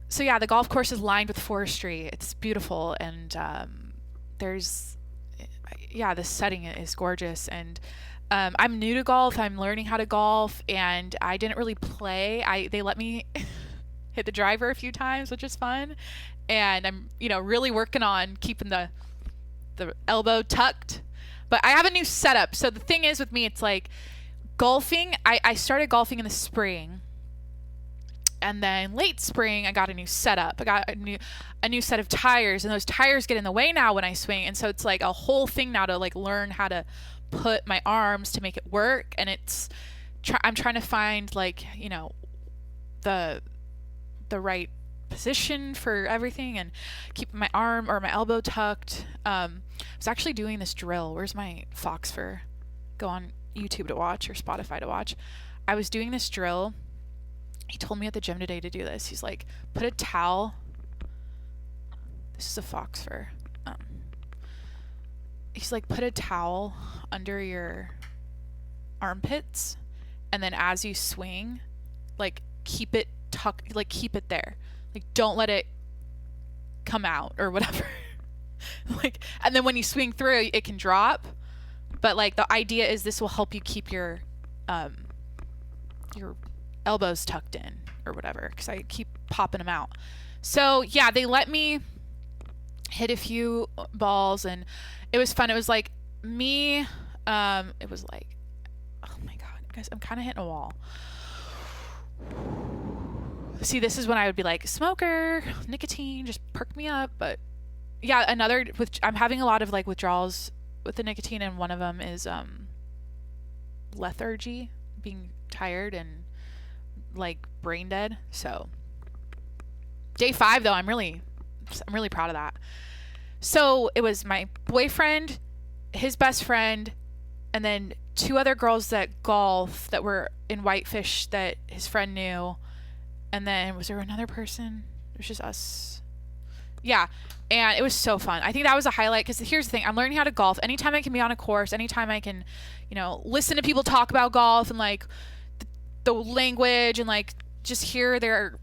Speaker 1: So yeah, the golf course is lined with forestry. It's beautiful, and the setting is gorgeous. And I'm new to golf. I'm learning how to golf, and I didn't really play. They let me hit the driver a few times, which is fun. And I'm really working on keeping the elbow tucked. But I have a new setup. So the thing is with me, it's like golfing. I started golfing in the spring. And then late spring, I got a new setup. I got a new set of tires, and those tires get in the way now when I swing. And so it's like a whole thing now to like learn how to put my arms to make it work. And I'm trying to find like, the right position for everything and keep my arm or my elbow tucked. I was actually doing this drill. Where's my Fox fur? Go on YouTube to watch or Spotify to watch. I was doing this drill. He told me at the gym today to do this. He's like, put a towel. This is a fox fur. He's like, put a towel under your armpits, and then as you swing, like keep it tucked, like keep it there. Like don't let it come out or whatever. Like, and then when you swing through, it can drop. But like the idea is this will help you keep your elbows tucked in or whatever, because I keep popping them out. So yeah, they let me hit a few balls and it was fun. It was like me, it was like, oh my God, guys, I'm kind of hitting a wall. See, this is when I would be like, smoker, nicotine, just perk me up. But yeah, I'm having a lot of like withdrawals with the nicotine, and one of them is lethargy, being tired and like brain dead. So day 5 though, I'm really proud of that. So it was my boyfriend, his best friend, and then 2 other girls that golf that were in Whitefish that his friend knew. And then was there another person? It was just us. Yeah. And it was so fun. I think that was a highlight because here's the thing. I'm learning how to golf. Anytime I can be on a course, anytime I can, listen to people talk about golf and like the language and like just hear their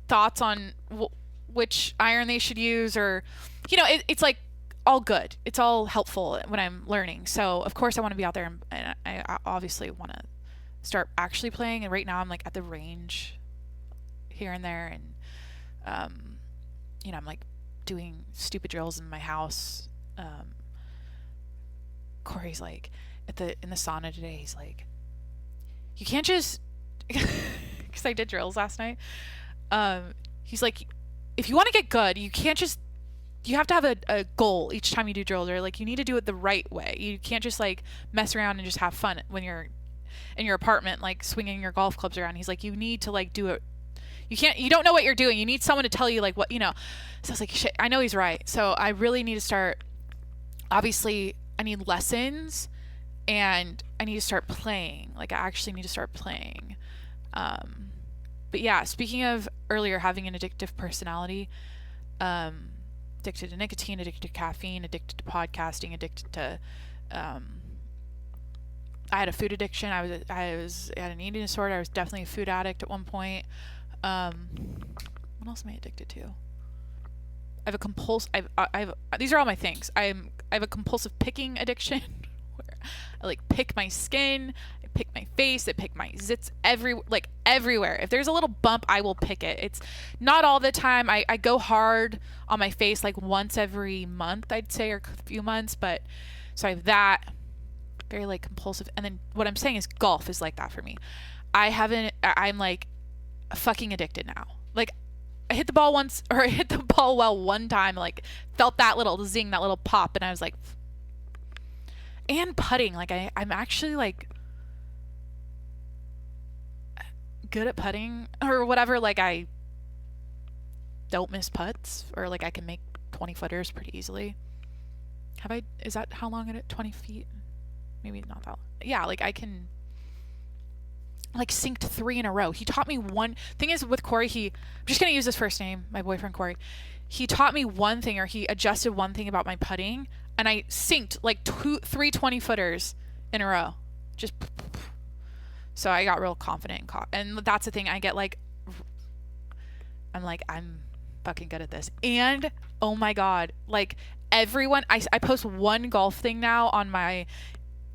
Speaker 1: thoughts on which iron they should use, or, it's like all good. It's all helpful when I'm learning. So of course I want to be out there and I obviously want to start actually playing. And right now I'm like at the range here and there. And, I'm like doing stupid drills in my house. Corey's like in the sauna today. He's like, you can't just, because I did drills last night. He's like, if you want to get good, you have to have a goal each time you do drills, or like you need to do it the right way. You can't just like mess around and just have fun when you're in your apartment, like swinging your golf clubs around. He's like, you need to like do it. You don't know what you're doing. You need someone to tell you like what. So I was like, shit, I know he's right. So I really need to start. Obviously, I need lessons, and I need to start playing. Like I actually need to start playing. But yeah, speaking of earlier having an addictive personality, addicted to nicotine, addicted to caffeine, addicted to podcasting, addicted to, I had a food addiction. I had an eating disorder. I was definitely a food addict at one point. What else am I addicted to? I have these are all my things. I have a compulsive picking addiction where I like pick my skin, I pick my face, I pick my zits everywhere. If there's a little bump, I will pick it. It's not all the time. I go hard on my face like once every month, I'd say, or a few months. But so I have that, very like compulsive. And then what I'm saying is golf is like that for me. I'm like fucking addicted now. Like I hit the ball once, or I hit the ball well one time, like felt that little zing, that little pop, and I was like, and putting, like I'm actually like good at putting or whatever. Like I don't miss putts, or like I can make 20 footers pretty easily. Is that how long it is? 20 feet? Maybe not that long. Yeah, like I can like synced 3 in a row. He taught me one thing is with Corey, I'm just going to use his first name, my boyfriend Corey. He taught me one thing, or he adjusted one thing about my putting, and I synced like 3 20 footers in a row. Just so I got real confident and that's the thing. I get like, I'm like, I'm fucking good at this. And oh my God, like everyone, I post one golf thing now on my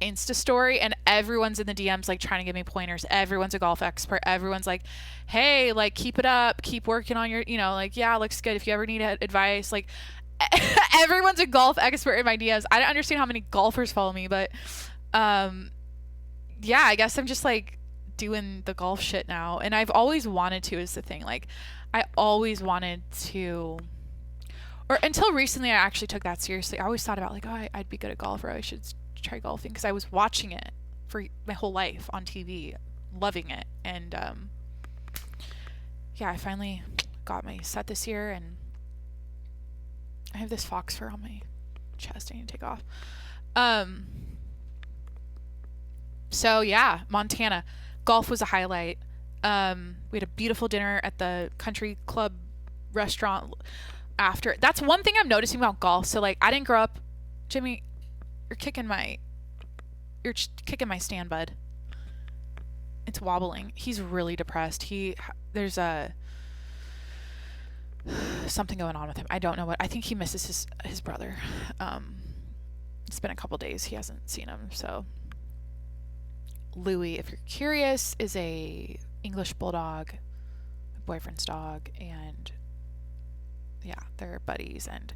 Speaker 1: Insta story, and everyone's in the DMs like trying to give me pointers. Everyone's a golf expert. Everyone's like, hey, like keep it up, keep working on your, like, yeah, looks good if you ever need advice. Like everyone's a golf expert in my DMs. I don't understand how many golfers follow me, but yeah, I guess I'm just like doing the golf shit now, and I've always wanted to, is the thing. Like I always wanted to, or until recently I actually took that seriously. I always thought about like, oh, I'd be good at golf, or I should try golfing, because I was watching it for my whole life on TV, loving it. And yeah, I finally got my set this year, and I have this fox fur on my chest I need to take off. So yeah, Montana golf was a highlight. We had a beautiful dinner at the country club restaurant after. That's one thing I'm noticing about golf. So like I didn't grow up, Jimmy, you're kicking my stand, bud. It's wobbling. He's really depressed. There's something going on with him. I don't know what. I think he misses his brother. It's been a couple days. He hasn't seen him. So Louie, if you're curious, is a English bulldog, my boyfriend's dog, and yeah, they're buddies. And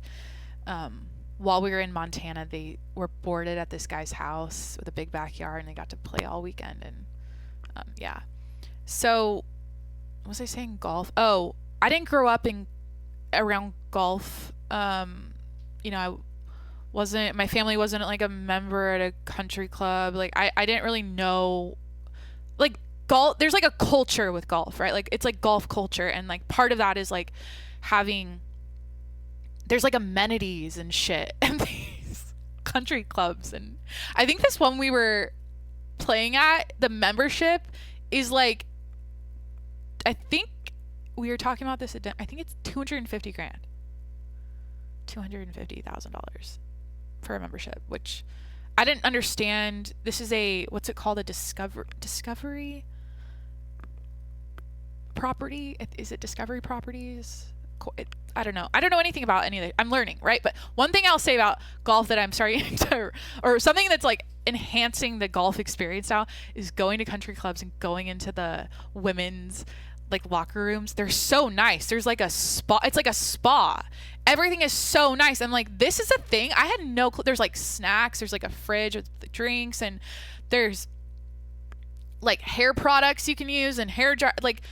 Speaker 1: while we were in Montana, they were boarded at this guy's house with a big backyard, and they got to play all weekend. And yeah. So, what was I saying? Golf. Oh, I didn't grow up around golf. My family wasn't like a member at a country club. Like I didn't really know, like golf. There's like a culture with golf, right? Like it's like golf culture, and like part of that is like there's like amenities and shit and these country clubs. And I think this one we were playing at, the membership is like, I think we were talking about this at I think it's $250,000. $250,000 for a membership, which I didn't understand. This is a, what's it called? A discovery property? Is it Discovery Properties? I don't know. I don't know anything about any of it. I'm learning, right? But one thing I'll say about golf that I'm starting to, or something that's like enhancing the golf experience now, is going to country clubs and going into the women's like locker rooms. They're so nice. There's like a spa. It's like a spa. Everything is so nice. I'm like, this is a thing. I had no clue. There's like snacks. There's like a fridge with the drinks, and there's like hair products you can use and hair dry. Like,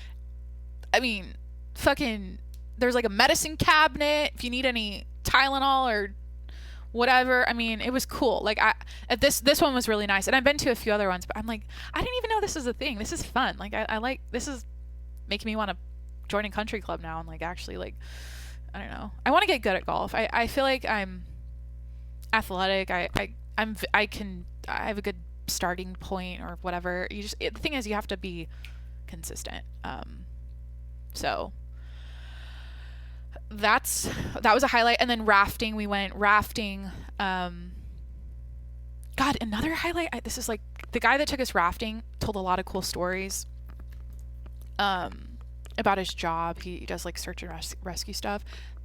Speaker 1: I mean, fucking, there's like a medicine cabinet if you need any Tylenol or whatever. I mean, it was cool. Like, this one was really nice, and I've been to a few other ones, but I'm like, I didn't even know this was a thing. This is fun. Like, I like, this is making me want to join a country club now and like actually, like, I don't know. I want to get good at golf. I feel like I'm athletic. I have a good starting point or whatever. The thing is, you have to be consistent. So that was a highlight. And then rafting, we went rafting. God, another highlight. This is like, the guy that took us rafting told a lot of cool stories about his job. He does like search and rescue stuff.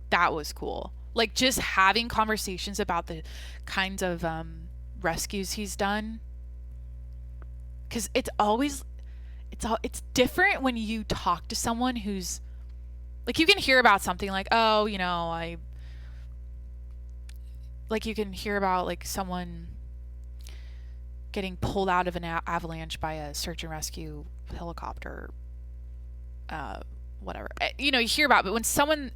Speaker 1: That was cool. Like, just having conversations about the kinds of rescues he's done, because it's different when you talk to someone who's like, you can hear about something like, oh, you know, you can hear about like someone getting pulled out of an avalanche by a search and rescue helicopter, whatever, you know, you hear about it, but when someone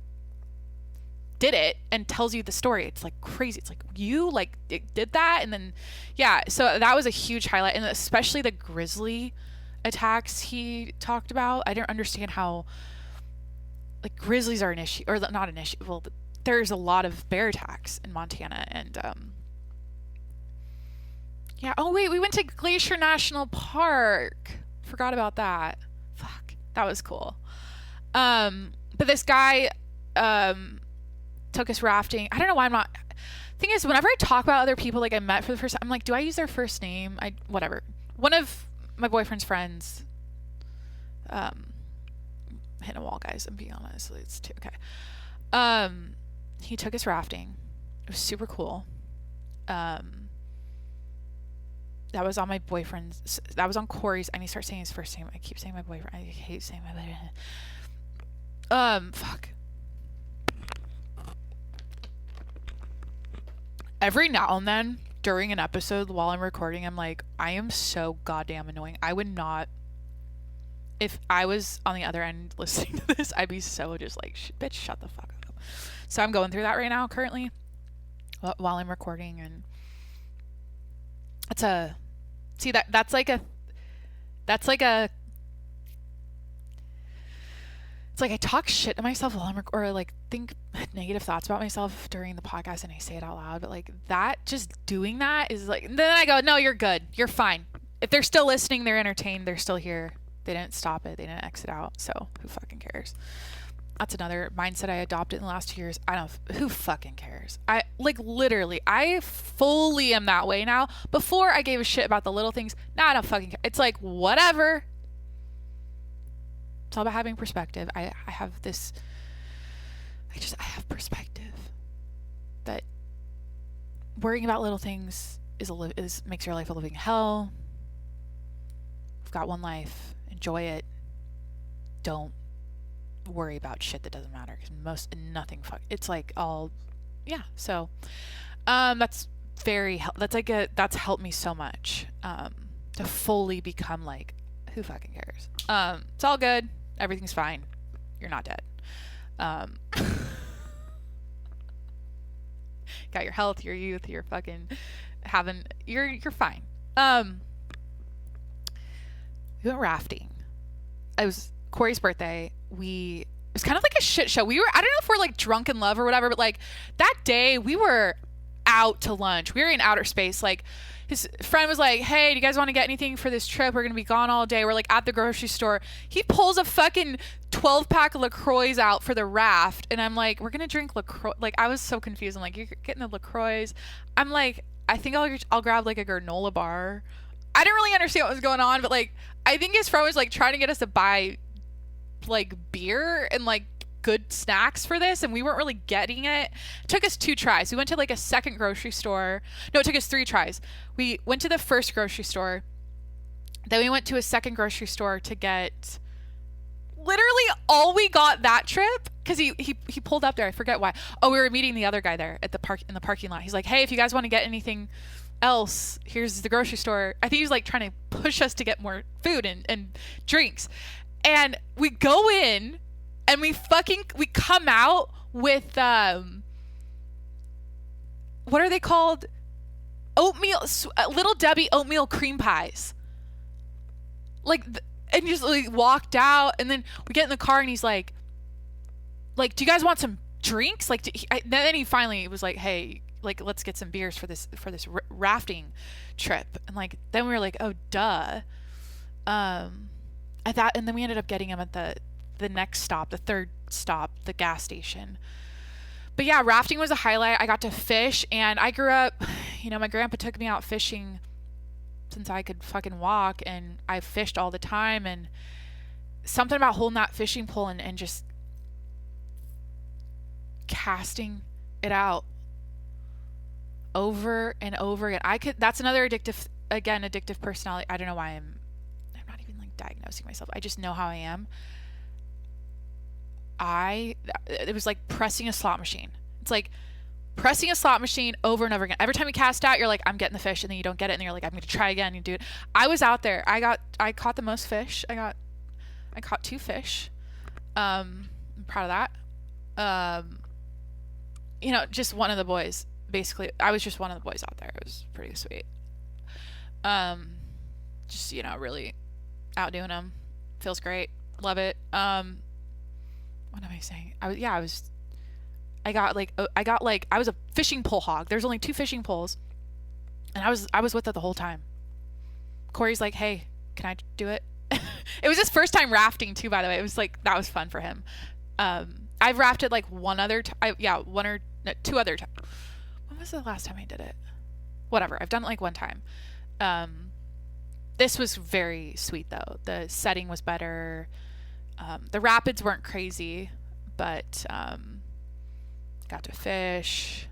Speaker 1: did it and tells you the story, it's like crazy. It's like, you like did that. And then, yeah, so that was a huge highlight. And especially the grizzly attacks he talked about. I don't understand how, like, grizzlies are an issue, or not an issue. Well, there's a lot of bear attacks in Montana, and yeah. Oh wait, we went to Glacier National Park. Forgot about that. Fuck, that was cool. But this guy took us rafting. I don't know why I'm not. Thing is, whenever I talk about other people like I met for the first time, I'm like, do I use their first name? Whatever. One of my boyfriend's friends, hitting a wall, guys. I'm being honest. It's too okay. He took us rafting. It was super cool. That was on my boyfriend's. That was on Corey's. I need to start saying his first name. I keep saying my boyfriend. I hate saying my boyfriend. Fuck. Every now and then during an episode while I'm recording, I'm like, I am so goddamn annoying. I would not, if I was on the other end listening to this, I'd be so just like, bitch, shut the fuck up. So I'm going through that right now currently while I'm recording, and that's like it's like I talk shit to myself while I'm or like think negative thoughts about myself during the podcast and I say it out loud, but like that, just doing that is like, then I go, no, you're good, you're fine. If they're still listening, they're entertained, they're still here, they didn't stop it, they didn't exit out, so who fucking cares? That's another mindset I adopted in the last 2 years. I don't, who fucking cares? I like, literally, I fully am that way now. Before I gave a shit about the little things. Now I don't fucking care. It's like, whatever. It's all about having perspective. I have this, I have perspective that worrying about little things makes your life a living hell. You've got one life. Enjoy it. Don't worry about shit that doesn't matter, because it's like all, yeah. So that's helped me so much to fully become like, who fucking cares? It's all good, everything's fine, you're not dead. Got your health, your youth, you're fucking you're fine. We went rafting. It was Corey's birthday. It was kind of like a shit show. I don't know if we're like drunk in love or whatever, but like that day we were out to lunch. We were in outer space. Like, his friend was like, hey, do you guys want to get anything for this trip? We're going to be gone all day. We're like at the grocery store. He pulls a fucking 12-pack of LaCroix out for the raft. And I'm like, we're going to drink LaCroix. Like, I was so confused. I'm like, you're getting the LaCroix. I'm like, I think I'll grab like a granola bar. I didn't really understand what was going on, but like, I think his friend was like trying to get us to buy like beer and like good snacks for this, and we weren't really getting it. It took us 2 tries. We went to like a second grocery store. No, it took us 3 tries. We went to the first grocery store, then we went to a second grocery store to get literally all we got that trip, because he pulled up there. I forget why. Oh, we were meeting the other guy there at the parking lot. He's like, hey, if you guys want to get anything else, here's the grocery store. I think he was like trying to push us to get more food and drinks. And we go in and we come out with what are they called? Oatmeal, Little Debbie oatmeal cream pies. And just like walked out, and then we get in the car and he's like, do you guys want some drinks? Then he finally was like, hey, like, let's get some beers for this rafting trip. And like, then we were like, oh, duh. And then we ended up getting him at the next stop, the third stop, the gas station. But yeah, rafting was a highlight. I got to fish, and I grew up, my grandpa took me out fishing since I could fucking walk, and I fished all the time, and something about holding that fishing pole and just casting it out over and over again. That's another addictive personality. I don't know why I'm not even like diagnosing myself. I just know how I am. It was like pressing a slot machine. It's like pressing a slot machine over and over again. Every time you cast out, you're like, I'm getting the fish, and then you don't get it, and then you're like, I'm going to try again. You do it. I was out there. I caught the most fish. I caught 2 fish. I'm proud of that. Just one of the boys. Basically, I was just one of the boys out there. It was pretty sweet. Just really outdoing them. Feels great. Love it. What am I saying? I was a fishing pole hog. There's only 2 fishing poles, and I was with it the whole time. Corey's like, hey, can I do it? It was his first time rafting too, by the way. It was like, that was fun for him. I've rafted like 2 other times. When was the last time I did it? Whatever. I've done it like 1 time. This was very sweet though. The setting was better. The rapids weren't crazy, but got to fish.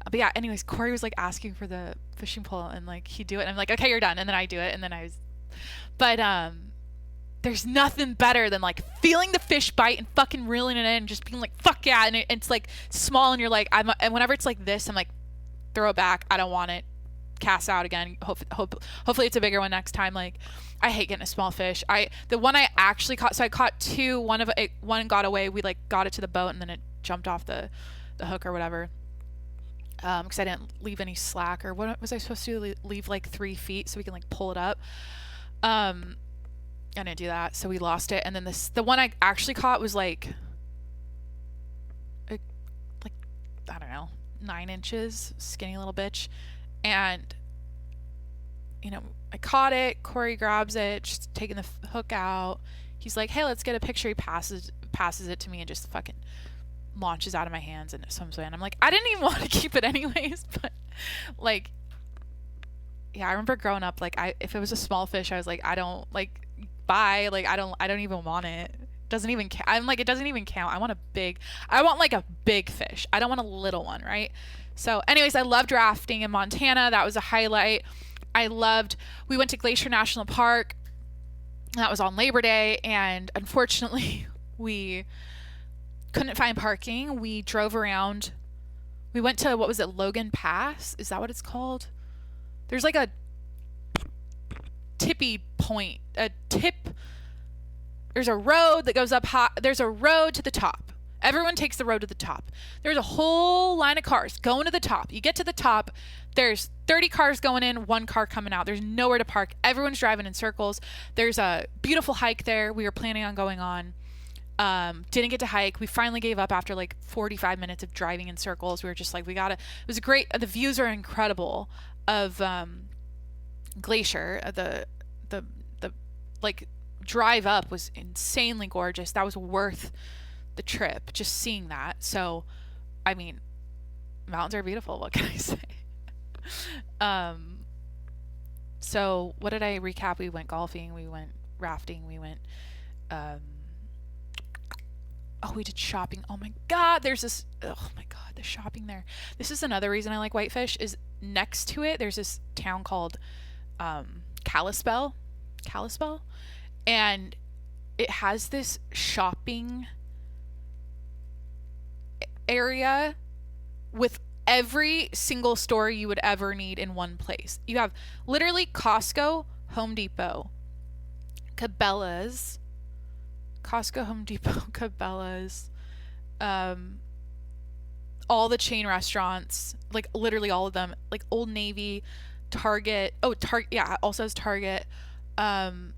Speaker 1: But yeah, anyways, Corey was like asking for the fishing pole, and like he'd do it, and I'm like, okay, you're done, and then I do it, and then there's nothing better than like feeling the fish bite and fucking reeling it in and just being like, fuck yeah, and it's like small, and you're like, and whenever it's like this, I'm like, throw it back, I don't want it, cast out again, hopefully it's a bigger one next time. Like, I hate getting a small fish. The one I actually caught, so I caught 2, one got away, we like got it to the boat, and then it jumped off the hook or whatever, because I didn't leave any slack, or what was I supposed to do, leave like 3 feet so we can like pull it up. I didn't do that, so we lost it. And then the one I actually caught was like I don't know, 9 inches, skinny little bitch. And I caught it. Corey grabs it, just taking the hook out. He's like, hey, let's get a picture. He passes it to me and just fucking launches out of my hands and it swims away. And I'm like, I didn't even want to keep it anyways, but like, yeah, I remember growing up, like, if it was a small fish, I was like, I don't, like, bye, like, I don't even want it. It doesn't even count. I'm like, it doesn't even count. I want like a big fish. I don't want a little one, right? So anyways, I loved rafting in Montana. That was a highlight. We went to Glacier National Park. That was on Labor Day, and unfortunately we couldn't find parking. We drove around. We went to, what was it, Logan Pass? Is that what it's called? There's like a tippy point, there's a road that goes up high. There's a road to the top. Everyone takes the road to the top. There's a whole line of cars going to the top. You get to the top, there's 30 cars going in, 1 car coming out. There's nowhere to park. Everyone's driving in circles. There's a beautiful hike there we were planning on going on. Didn't get to hike. We finally gave up after like 45 minutes of driving in circles. We were just like, it was great. The views are incredible of Glacier. The like drive up was insanely gorgeous. That was worth the trip, just seeing that. So, I mean, mountains are beautiful. What can I say? So what did I recap? We went golfing, we went rafting, we went, we did shopping. Oh my God, the shopping there. This is another reason I like Whitefish, is next to it, there's this town called, Kalispell, and it has this shopping area with every single store you would ever need in one place. You have literally Costco, Home Depot, Cabela's, all the chain restaurants, like literally all of them, like Old Navy, Target. Yeah, also has Target, like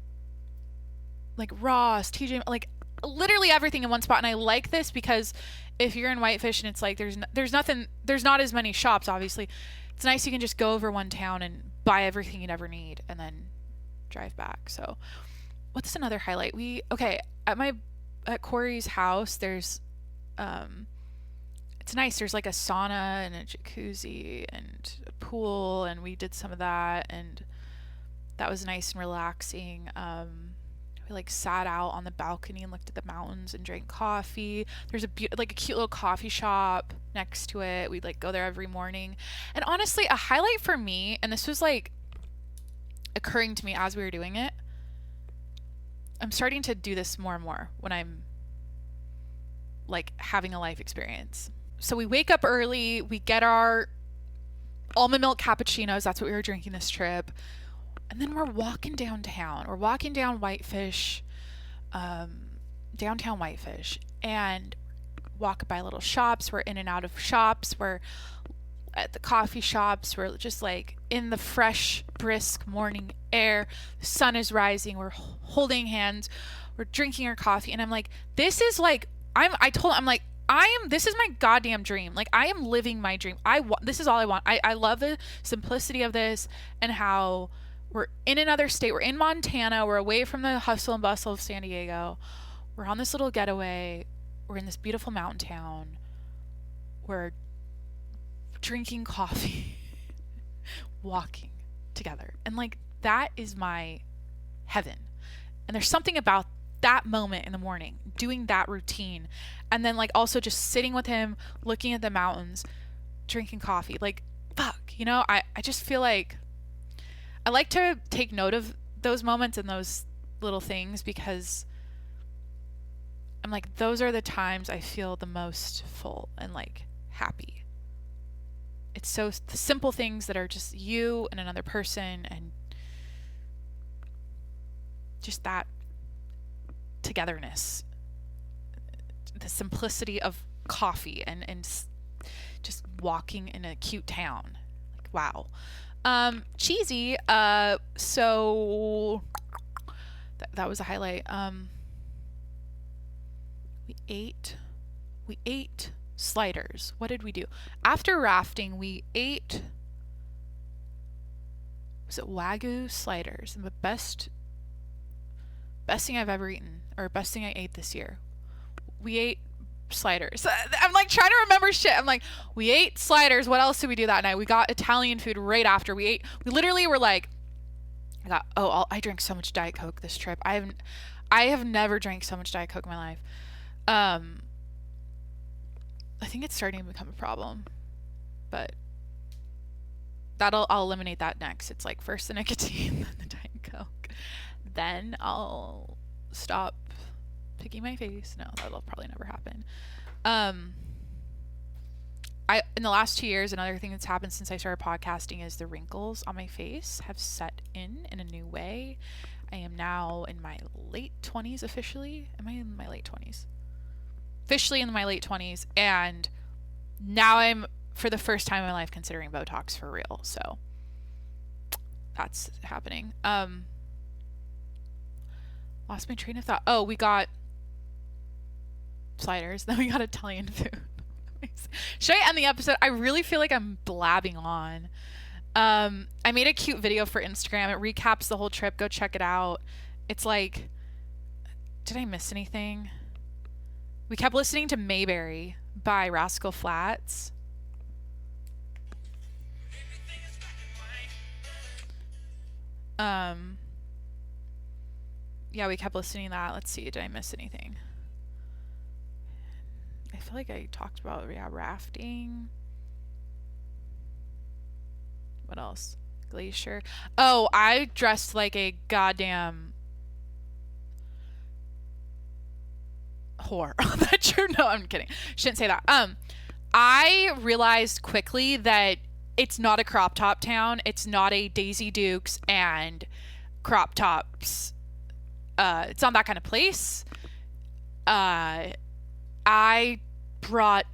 Speaker 1: Ross, TJ, like literally everything in one spot. And I like this because if you're in Whitefish and it's like there's not as many shops, obviously, it's nice you can just go over one town and buy everything you'd ever need and then drive back. So what's another highlight? At Corey's house, there's it's nice. There's like a sauna and a jacuzzi and a pool, and we did some of that, and that was nice and relaxing. We like sat out on the balcony and looked at the mountains and drank coffee. There's a cute little coffee shop next to it. We'd like go there every morning. And honestly, a highlight for me, and this was like occurring to me as we were doing it, I'm starting to do this more and more when I'm like having a life experience. So we wake up early, we get our almond milk cappuccinos. That's what we were drinking this trip. And then we're walking downtown. We're walking down Whitefish, downtown Whitefish, and walk by little shops. We're in and out of shops. We're at the coffee shops. We're just like in the fresh, brisk morning air. The sun is rising. We're holding hands. We're drinking our coffee. And I'm like, this is like, this is my goddamn dream. Like, I am living my dream. This is all I want. I love the simplicity of this and how we're in another state. We're in Montana. We're away from the hustle and bustle of San Diego. We're on this little getaway. We're in this beautiful mountain town. We're drinking coffee, walking together. And like, that is my heaven. And there's something about that moment in the morning, doing that routine. And then like also just sitting with him, looking at the mountains, drinking coffee. Like, fuck, I just feel like I like to take note of those moments and those little things, because I'm like, those are the times I feel the most full and like happy. It's so the simple things that are just you and another person, and just that togetherness, the simplicity of coffee and just walking in a cute town. Like, wow. Cheesy. So that was a highlight. We ate sliders. What did we do? After rafting, we ate, was it Wagyu sliders? The best thing I've ever eaten, or best thing I ate this year. We ate sliders. I'm like trying to remember shit. I'm like, we ate sliders. What else did we do that night? We got Italian food right after we literally were like, I drank so much Diet Coke this trip. I have never drank so much Diet Coke in my life. I think it's starting to become a problem, but I'll eliminate that next. It's like first the nicotine, then the Diet Coke, then I'll stop picking my face. No, that'll probably never happen. In the last 2 years, another thing that's happened since I started podcasting is the wrinkles on my face have set in a new way. I am now in my late 20s officially. Am I in my late 20s? Officially in my late 20s, and now I'm, for the first time in my life, considering Botox for real. So that's happening. Lost my train of thought. Oh, we got sliders. Then we got Italian food. Should I end the episode? I really feel like I'm blabbing on. I made a cute video for Instagram. It recaps the whole trip. Go check it out. It's like, did I miss anything? We kept listening to Mayberry by Rascal Flatts. Yeah, we kept listening to that. Let's see, did I miss anything? I feel like I talked about, yeah, rafting. What else? Glacier. Oh, I dressed like a goddamn whore. That's true. No, I'm kidding. Shouldn't say that. I realized quickly that it's not a crop top town. It's not a Daisy Dukes and crop tops. It's not that kind of place. I brought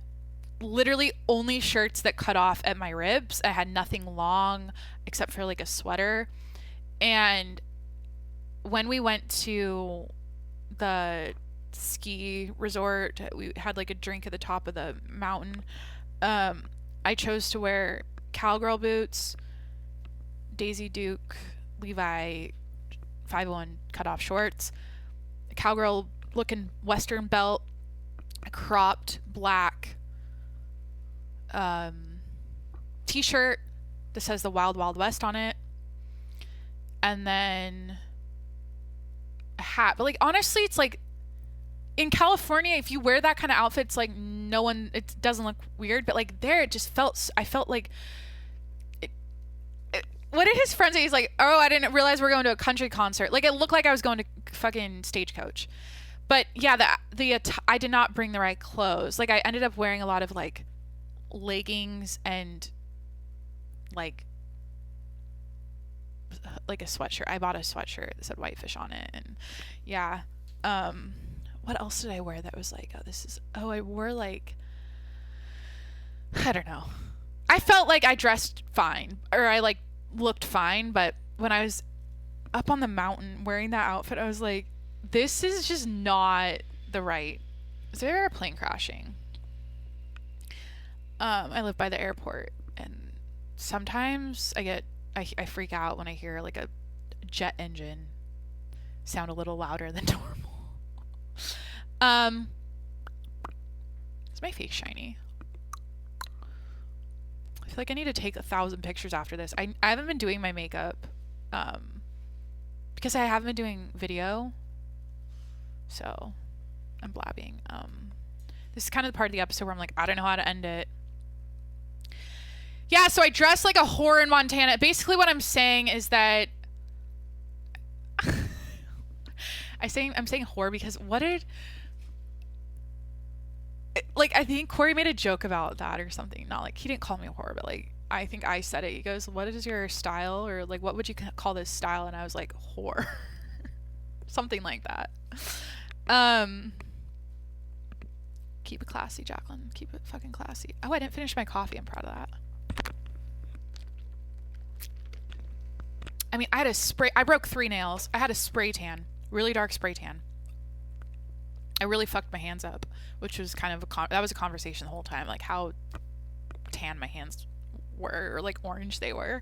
Speaker 1: literally only shirts that cut off at my ribs. I had nothing long except for like a sweater. And when we went to the ski resort, we had like a drink at the top of the mountain. I chose to wear cowgirl boots, Daisy Duke, Levi 501 cutoff shorts, a cowgirl looking Western belt, a cropped black t-shirt that says the Wild Wild West on it, and then a hat. But like honestly, it's like in California, if you wear that kind of outfit, it's like no one, it doesn't look weird. But like there, it just felt, I felt like what did his friend say? He's like, oh, I didn't realize we're going to a country concert. Like, it looked like I was going to fucking Stagecoach. But yeah, I did not bring the right clothes. Like, I ended up wearing a lot of like leggings and like a sweatshirt. I bought a sweatshirt that said Whitefish on it. And yeah. What else did I wear that was like, I wore like, I don't know. I felt like I dressed fine, or I like looked fine, but when I was up on the mountain wearing that outfit, I was like, this is just not the right. Is there an airplane crashing? I live by the airport, and sometimes I freak out when I hear like a jet engine sound a little louder than normal. Is my face shiny? I feel like I need to take 1,000 pictures after this. I haven't been doing my makeup because I haven't been doing video, so I'm blabbing. This is kind of the part of the episode where I'm like, I don't know how to end it. Yeah, so I dressed like a whore in Montana. Basically what I'm saying is that I'm saying whore because I think Corey made a joke about that or something. Not like, he didn't call me a whore, but like, I think I said it. He goes, what is your style? Or like, what would you call this style? And I was like, whore. Something like that. Keep it classy, Jacqueline. Keep it fucking classy. Oh, I didn't finish my coffee. I'm proud of that. I mean, I broke 3 nails. I had a spray tan. Really dark spray tan. I really fucked my hands up, which was kind of that was a conversation the whole time, like how tan my hands were, or like orange they were.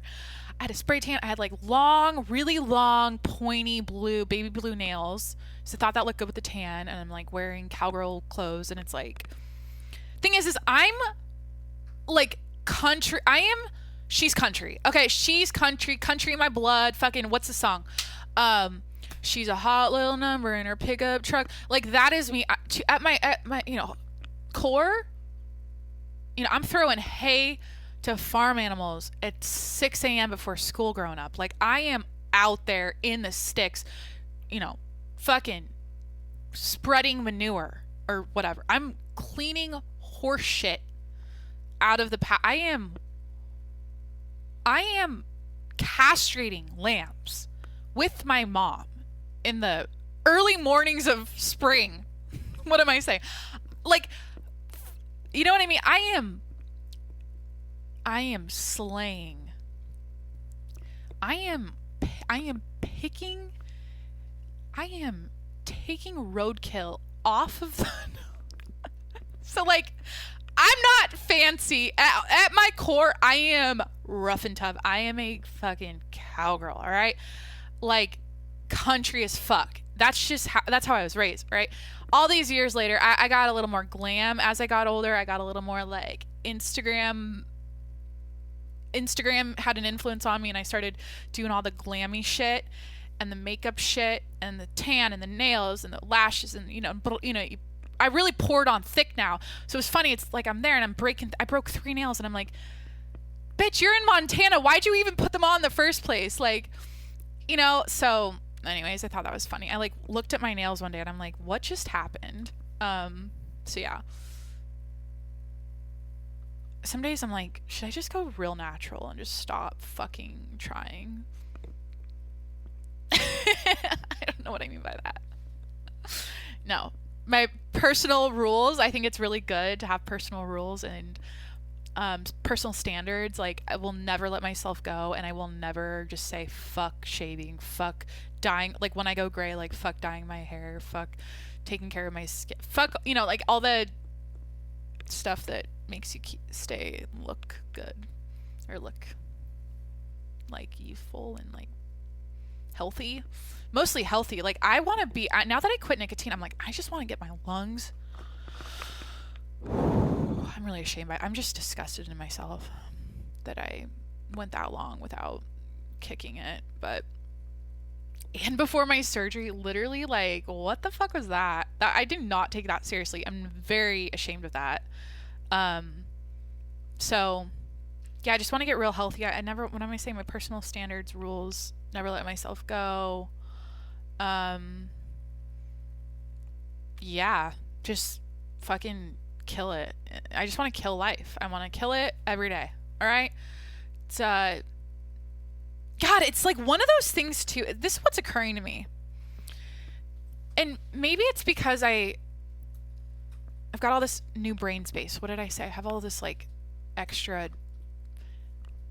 Speaker 1: I had a spray tan. I had like long, really long, pointy baby blue nails. So I thought that looked good with the tan, and I'm like wearing cowgirl clothes, and it's like, thing is I'm like country. She's country. Okay, she's country in my blood. Fucking, what's the song? She's a hot little number in her pickup truck. Like, that is me at my core. I'm throwing hay to farm animals at 6 a.m. before school growing up. Like, I am out there in the sticks, fucking spreading manure or whatever. I'm cleaning horse shit out of the I am castrating lambs with my mom in the early mornings of spring. What am I saying? Like, you know what I mean? I am slaying. I am taking roadkill off of the So like, I'm not fancy. At my core, I am rough and tough. I am a fucking cowgirl, all right? Like, country as fuck. That's how I was raised, right? All these years later, I got a little more glam as I got older. I got a little more like Instagram had an influence on me, and I started doing all the glammy shit and the makeup shit and the tan and the nails and the lashes and I really poured on thick now. So it's funny. It's like I'm there and I broke 3 nails and I'm like, bitch, you're in Montana. Why'd you even put them on in the first place? Like, so anyways, I thought that was funny. I like looked at my nails one day and I'm like, what just happened? So yeah. Some days I'm like, should I just go real natural and just stop fucking trying? I don't know what I mean by that. No. My personal rules, I think it's really good to have personal rules and personal standards. Like, I will never let myself go, and I will never just say fuck shaving, fuck dyeing. Like, when I go gray, like, fuck dyeing my hair, fuck taking care of my skin, fuck, like all the stuff that makes you stay and look good or look like youthful and like healthy. Mostly healthy. Like, I want to be, now that I quit nicotine, I'm like, I just want to get my lungs. I'm really ashamed I'm just disgusted in myself that I went that long without kicking it. And before my surgery, literally, like, what the fuck was that? I did not take that seriously. I'm very ashamed of that. So yeah, I just want to get real healthy. I never, when I'm saying my personal standards, rules, never let myself go. Yeah, just fucking kill it. I just want to kill life. I want to kill it every day. All right. It's, God, it's like one of those things too. This is what's occurring to me. And maybe it's because I've got all this new brain space. What did I say? I have all this like extra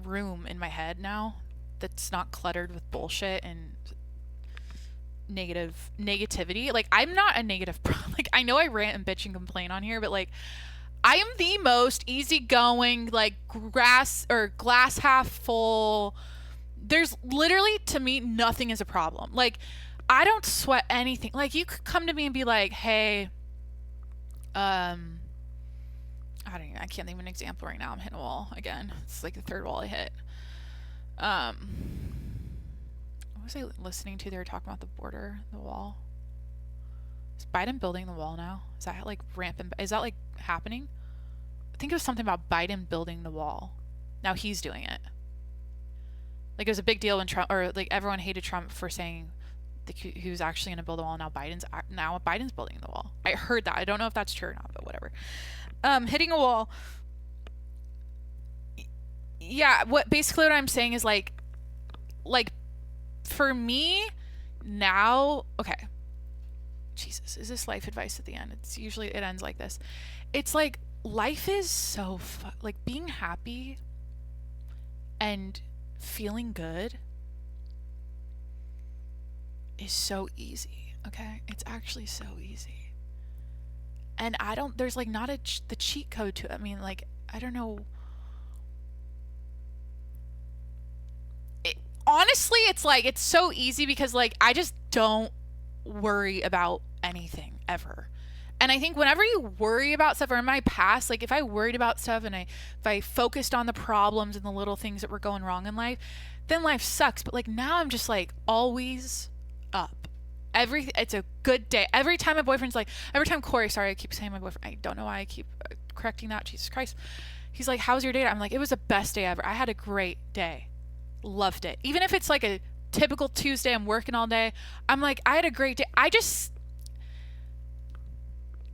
Speaker 1: room in my head now that's not cluttered with bullshit and negativity. Like, I'm not a negative like, I know I rant and bitch and complain on here, but like, I am the most easygoing, like, glass half full. There's literally, to me, nothing is a problem. Like, I don't sweat anything. Like, you could come to me and be like, hey, I can't think of an example right now. I'm hitting a wall again. It's like the 3rd wall I hit. What was I listening to? They were talking about the border, the wall. Is Biden building the wall now? Is that like rampant? Is that like happening? I think it was something about Biden building the wall. Now he's doing it. Like, it was a big deal when Trump, or like everyone hated Trump for saying he was actually going to build a wall. Now Biden's building the wall. I heard that. I don't know if that's true or not, but whatever. Hitting a wall. Yeah, basically what I'm saying is like for me now, okay. Jesus, is this life advice at the end? It ends like this. It's like, life is so like, being happy and feeling good is so easy. Okay, it's actually so easy. And there's like not the cheat code to it. I mean, like, I don't know. Honestly, it's like, it's so easy because like, I just don't worry about anything ever. And I think whenever you worry about stuff, or in my past, like, if I worried about stuff and if I focused on the problems and the little things that were going wrong in life, then life sucks. But like, now I'm just like always up. It's a good day. Every time Corey, sorry, I keep saying my boyfriend. I don't know why I keep correcting that. Jesus Christ. He's like, how's your day? I'm like, it was the best day ever. I had a great day. Loved it. Even if it's like a typical Tuesday, I'm working all day, I'm like, I had a great day.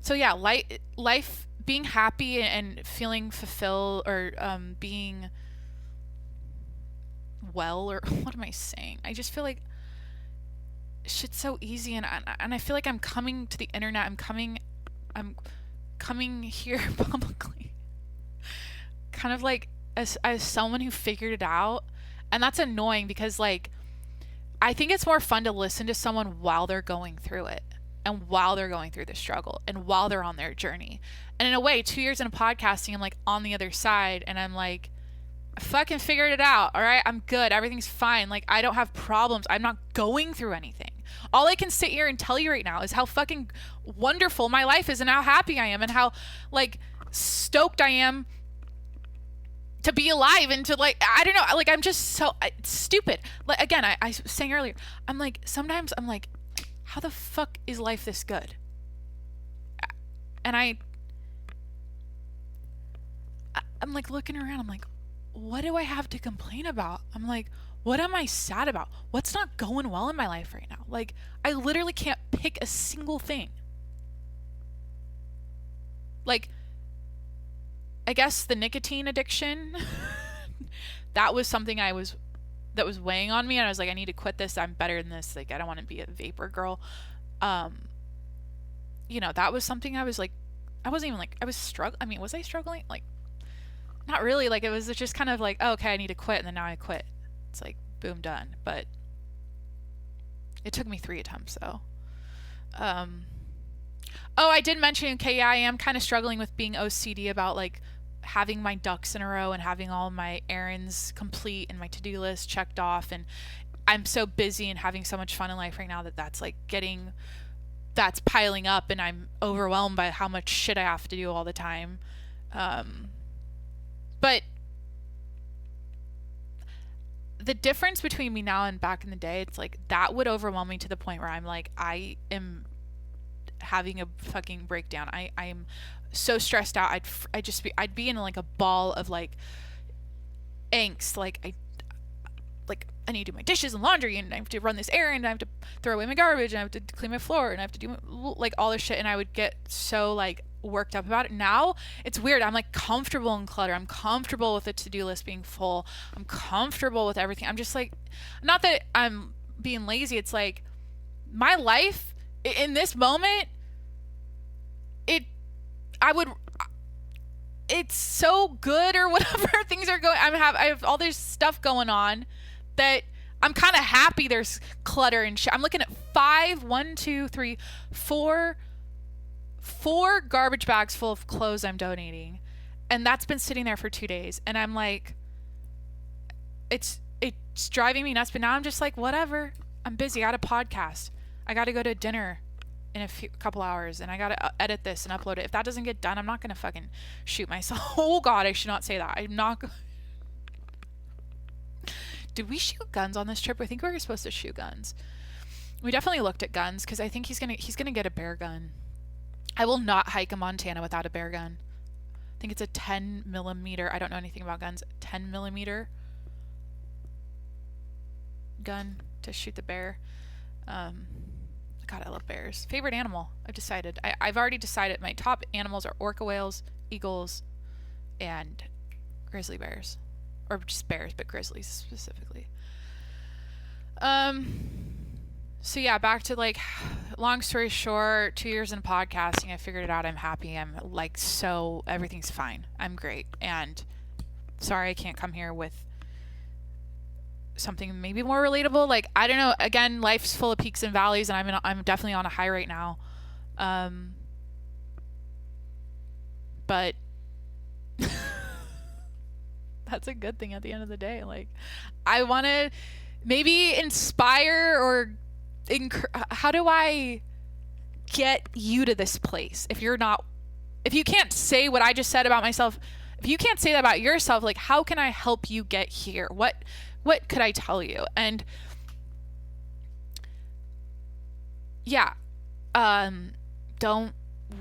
Speaker 1: So yeah, life, being happy and feeling fulfilled, or being well, or what am I saying? I just feel like shit's so easy, and I feel like I'm coming to the internet. I'm coming here publicly, kind of like as someone who figured it out, and that's annoying because like, I think it's more fun to listen to someone while they're going through it. and while they're going through the struggle and while they're on their journey. And in a way, 2 years into podcasting, I'm like on the other side, and I'm like, I fucking figured it out. All right, I'm good. Everything's fine. Like, I don't have problems. I'm not going through anything. All I can sit here and tell you right now is how fucking wonderful my life is and how happy I am and how like stoked I am to be alive and to like, I don't know, like I'm just so stupid. Like, again, I was saying earlier, I'm like, sometimes I'm like, how the fuck is life this good? And I'm like looking around, I'm like, what do I have to complain about? I'm like, what am I sad about? What's not going well in my life right now? Like, I literally can't pick a single thing. Like, I guess the nicotine addiction, that was something that was weighing on me, and I was like, I need to quit this. I'm better than this. Like, I don't want to be a vapor girl. You know, that was something I was like, I wasn't even like, I was struggling. I mean, was I struggling? Like, not really. Like, it was just kind of like, oh, okay, I need to quit, and then now I quit. It's like, boom, done. But it took me 3 attempts, though. Oh, I did mention, okay, yeah, I am kind of struggling with being OCD about, like, having my ducks in a row and having all my errands complete and my to-do list checked off. And I'm so busy and having so much fun in life right now that's, like, that's piling up, and I'm overwhelmed by how much shit I have to do all the time. But the difference between me now and back in the day, it's like that would overwhelm me to the point where I'm like, I am having a fucking breakdown. I'm so stressed out. I'd be in like a ball of like angst. Like I need to do my dishes and laundry, and I have to run this errand, and I have to throw away my garbage, and I have to clean my floor, and I have to do like all this shit. And I would get so like worked up about it. Now it's weird. I'm like comfortable in clutter. I'm comfortable with the to-do list being full. I'm comfortable with everything. I'm just like, not that I'm being lazy. It's like my life in this moment, it's so good or whatever things are going. I have all this stuff going on that I'm kind of happy there's clutter and shit. I'm looking at 4 garbage bags full of clothes I'm donating, and that's been sitting there for 2 days, and I'm like, it's driving me nuts. But now I'm just like, whatever, I'm busy. I got a podcast, I got to go to dinner in a couple hours, and I got to edit this and upload it. If that doesn't get done, I'm not gonna fucking shoot myself. Oh god, I should not say that. I'm not Did we shoot guns on this trip? I think we were supposed to shoot guns. We definitely looked at guns, because I think he's gonna get a bear gun. I will not hike in Montana without a bear gun. I think it's a 10 millimeter. I don't know anything about guns. 10 millimeter gun to shoot the bear. God, I love bears. Favorite animal? I've decided. I've already decided my top animals are orca whales, eagles, and grizzly bears. Or just bears, but grizzlies specifically. So yeah, back to like, long story short, 2 years in podcasting, I figured it out. I'm happy. I'm like, so everything's fine. I'm great. And sorry I can't come here with something maybe more relatable. Like, I don't know. Again, life's full of peaks and valleys, and I'm definitely on a high right now. But that's a good thing at the end of the day. Like, I want to maybe inspire or how do I get you to this place? If you can't say what I just said about myself, if you can't say that about yourself, like, how can I help you get here? What could I tell you? And yeah, don't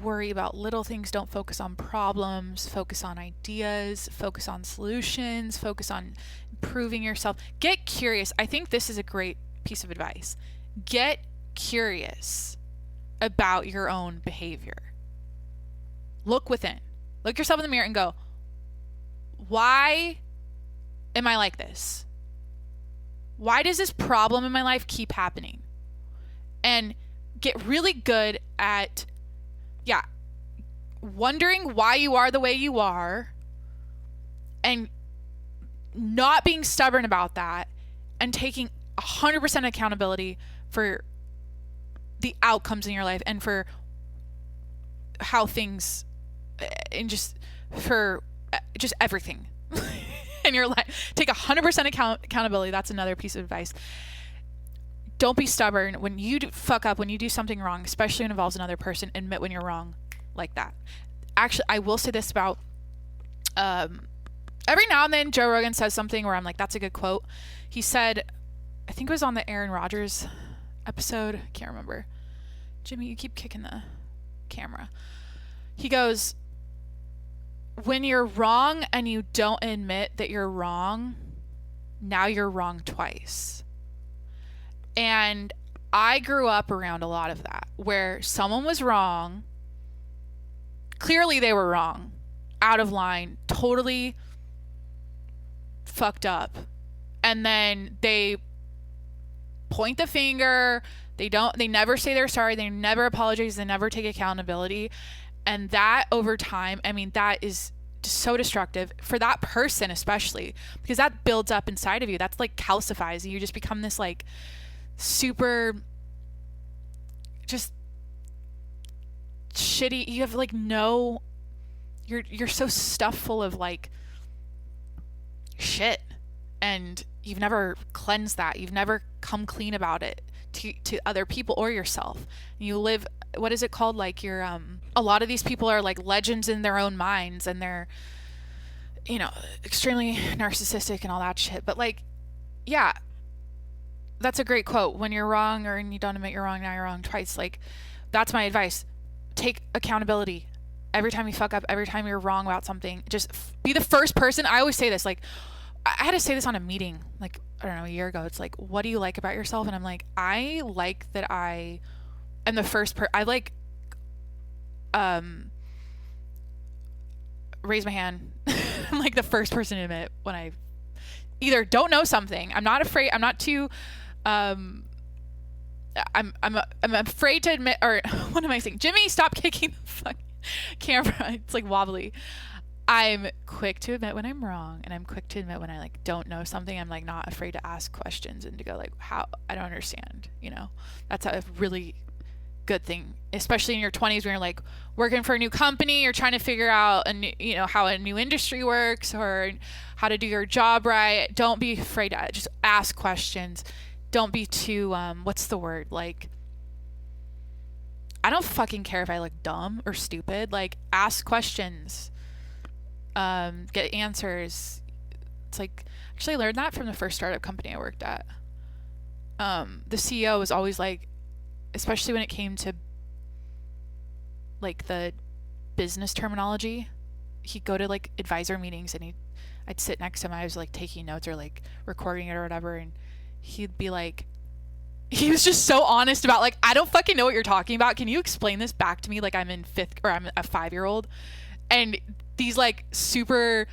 Speaker 1: worry about little things. Don't focus on problems. Focus on ideas. Focus on solutions. Focus on improving yourself. Get curious. I think this is a great piece of advice. Get curious about your own behavior. Look within. Look yourself in the mirror and go, why am I like this? Why does this problem in my life keep happening? And get really good at, wondering why you are the way you are, and not being stubborn about that, and taking 100% accountability for the outcomes in your life and for how things and just for just everything in your life. Take 100% accountability. That's another piece of advice. Don't be stubborn. When you fuck up, when you do something wrong, especially when it involves another person, admit when you're wrong like that. Actually, I will say this about every now and then Joe Rogan says something where I'm like, that's a good quote. He said, I think it was on the Aaron Rodgers episode. I can't remember. Jimmy, you keep kicking the camera. He goes, when you're wrong and you don't admit that you're wrong, now you're wrong twice. And I grew up around a lot of that, where someone was wrong. Clearly they were wrong, out of line, totally fucked up. And then they point the finger. They never say they're sorry. They never apologize. They never take accountability. And that over time, I mean, that is so destructive for that person, especially because that builds up inside of you. That's like calcifies. You just become this like super just shitty. You have like no, you're so stuffed full of like shit, and you've never cleansed that. You've never come clean about it to other people or yourself. You live, what is it called? Like you're, a lot of these people are like legends in their own minds, and they're, you know, extremely narcissistic and all that shit. But like, yeah, that's a great quote. When you're wrong or you don't admit you're wrong, now you're wrong twice. Like, that's my advice. Take accountability. Every time you fuck up, every time you're wrong about something, just be the first person. I always say this, like, I had to say this on a meeting, like, I don't know, a year ago. It's like, what do you like about yourself? And I'm like, I like that I am the first I like, raise my hand. I'm like the first person to admit when I either don't know something. I'm not afraid. I'm not too, I'm afraid to admit, or what am I saying? Jimmy, stop kicking the fucking camera. It's like wobbly. I'm quick to admit when I'm wrong, and I'm quick to admit when I like don't know something. I'm like not afraid to ask questions and to go like, how, I don't understand, you know. That's a really good thing, especially in your 20s when you're like working for a new company, you're trying to figure out you know, how a new industry works or how to do your job right. Don't be afraid to just ask questions. Don't be too what's the word, like, I don't fucking care if I look dumb or stupid. Like, ask questions, get answers. It's like, actually I learned that from the first startup company I worked at. The CEO was always like, especially when it came to like the business terminology, he'd go to like advisor meetings and I'd sit next to him. I was like taking notes or like recording it or whatever, and he'd be like, he was just so honest about like, I don't fucking know what you're talking about. Can you explain this back to me? Like I'm in fifth, or I'm a 5-year-old. And these like super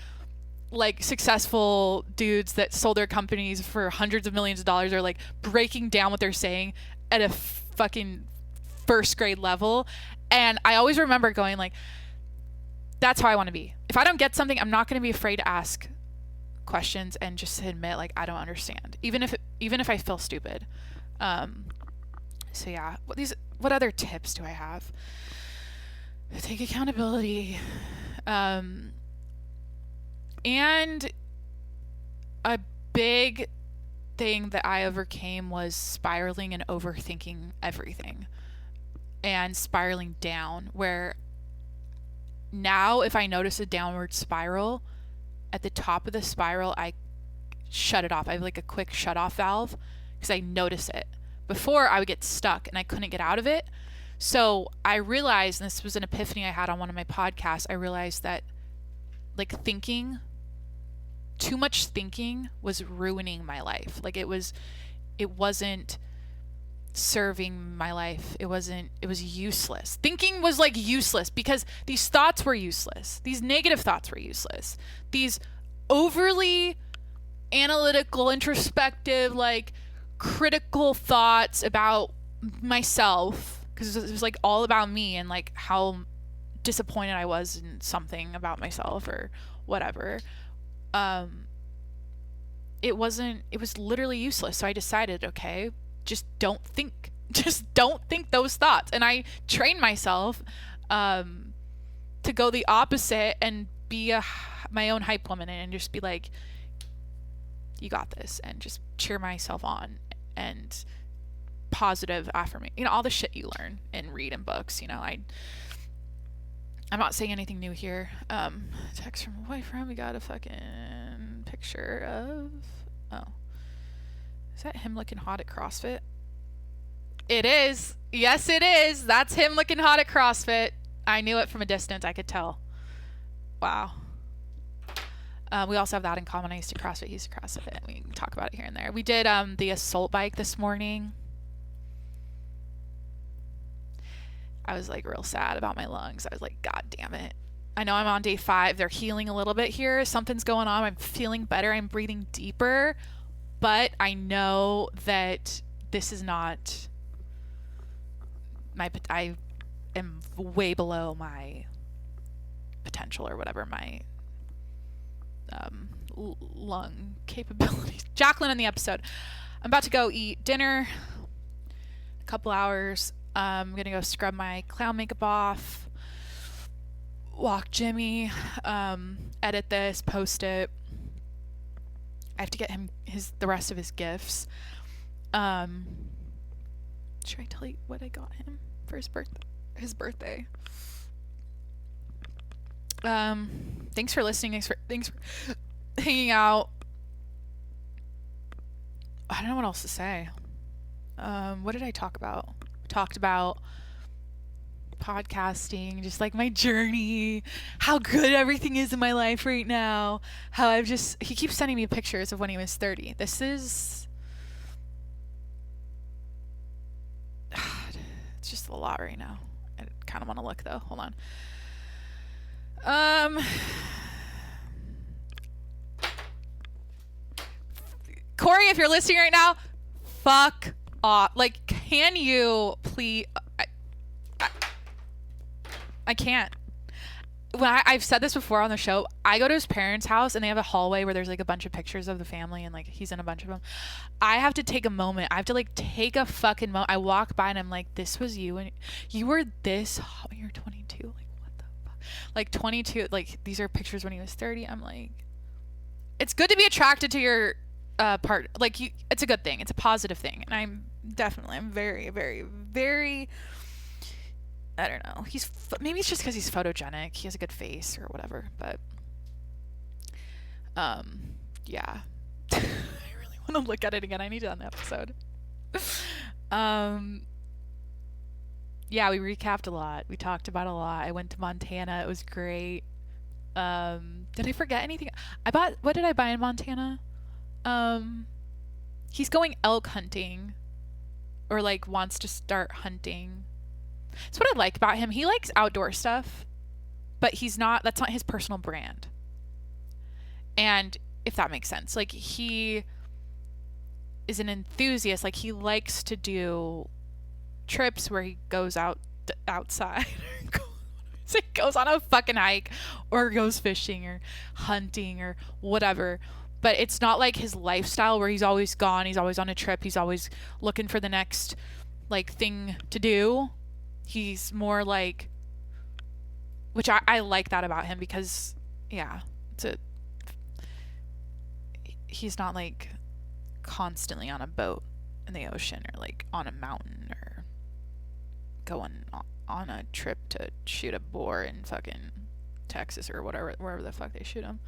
Speaker 1: like successful dudes that sold their companies for hundreds of millions of dollars are like breaking down what they're saying at a fucking first grade level. And I always remember going like, that's how I want to be. If I don't get something, I'm not going to be afraid to ask questions and just admit like I don't understand, even if I feel stupid. So yeah, what other tips do I have? Take accountability. And a big thing that I overcame was spiraling and overthinking everything and spiraling down, where now if I notice a downward spiral, at the top of the spiral, I shut it off. I have like a quick shut off valve because I notice it. Before I would get stuck and I couldn't get out of it. So I realized, and this was an epiphany I had on one of my podcasts, I realized that like too much thinking was ruining my life. Like it wasn't serving my life. It was useless. Thinking was like useless because these thoughts were useless. These negative thoughts were useless. These overly analytical, introspective, like critical thoughts about myself, because it was like all about me and like how disappointed I was in something about myself or whatever. It was literally useless. So I decided, okay, just don't think Just don't think those thoughts. And I train myself to go the opposite and be my own hype woman and just be like, you got this, and just cheer myself on and positive affirmation. You know, all the shit you learn and read in books. You know, I'm not saying anything new here. Text from a boyfriend. We got a fucking picture of... Oh. Is that him looking hot at CrossFit? It is. Yes, it is. That's him looking hot at CrossFit. I knew it from a distance. I could tell. Wow. We also have that in common. I used to CrossFit. He used to CrossFit. We can talk about it here and there. We did the assault bike this morning. I was like real sad about my lungs. I was like, God damn it. I know I'm on day 5. They're healing a little bit here. Something's going on. I'm feeling better. I'm breathing deeper. But I know that this is not I am way below my potential or whatever, my lung capabilities. Jacqueline in the episode. I'm about to go eat dinner. A couple hours. I'm gonna go scrub my clown makeup off, walk Jimmy, edit this, post it. I have to get him the rest of his gifts. Should I tell you what I got him for his birthday? Thanks for listening. Thanks for hanging out. I don't know what else to say. What did I talk about? Talked about podcasting, just like my journey, how good everything is in my life right now, how he keeps sending me pictures of when he was 30. This is it's just a lot right now. I kind of want to look though. Hold on. Corey, if you're listening right now, fuck off. Like, can you please? I can't. I've said this before on the show. I go to his parents' house and they have a hallway where there's like a bunch of pictures of the family and like he's in a bunch of them. I have to take a moment. I have to like take a fucking moment. I walk by and I'm like, this was you, and you were this hot when you were 22. Like, what the fuck? Like 22. Like, these are pictures when he was 30. I'm like, it's good to be attracted to your part. Like, it's a good thing. It's a positive thing. And I'm very, very, very. I don't know. Maybe it's just because he's photogenic. He has a good face or whatever. But, yeah. I really want to look at it again. I need it on the episode. Yeah, we recapped a lot. We talked about a lot. I went to Montana. It was great. Did I forget anything? What did I buy in Montana? He's going elk hunting, or like wants to start hunting. That's what I like about him. He likes outdoor stuff, but that's not his personal brand. And if that makes sense, like, he is an enthusiast. Like, he likes to do trips where he goes outside, so he goes on a fucking hike or goes fishing or hunting or whatever. But it's not like his lifestyle where he's always gone. He's always on a trip. He's always looking for the next like thing to do. He's more like, which I like that about him because, yeah, he's not like constantly on a boat in the ocean or like on a mountain or going on a trip to shoot a boar in fucking Texas or wherever the fuck they shoot him.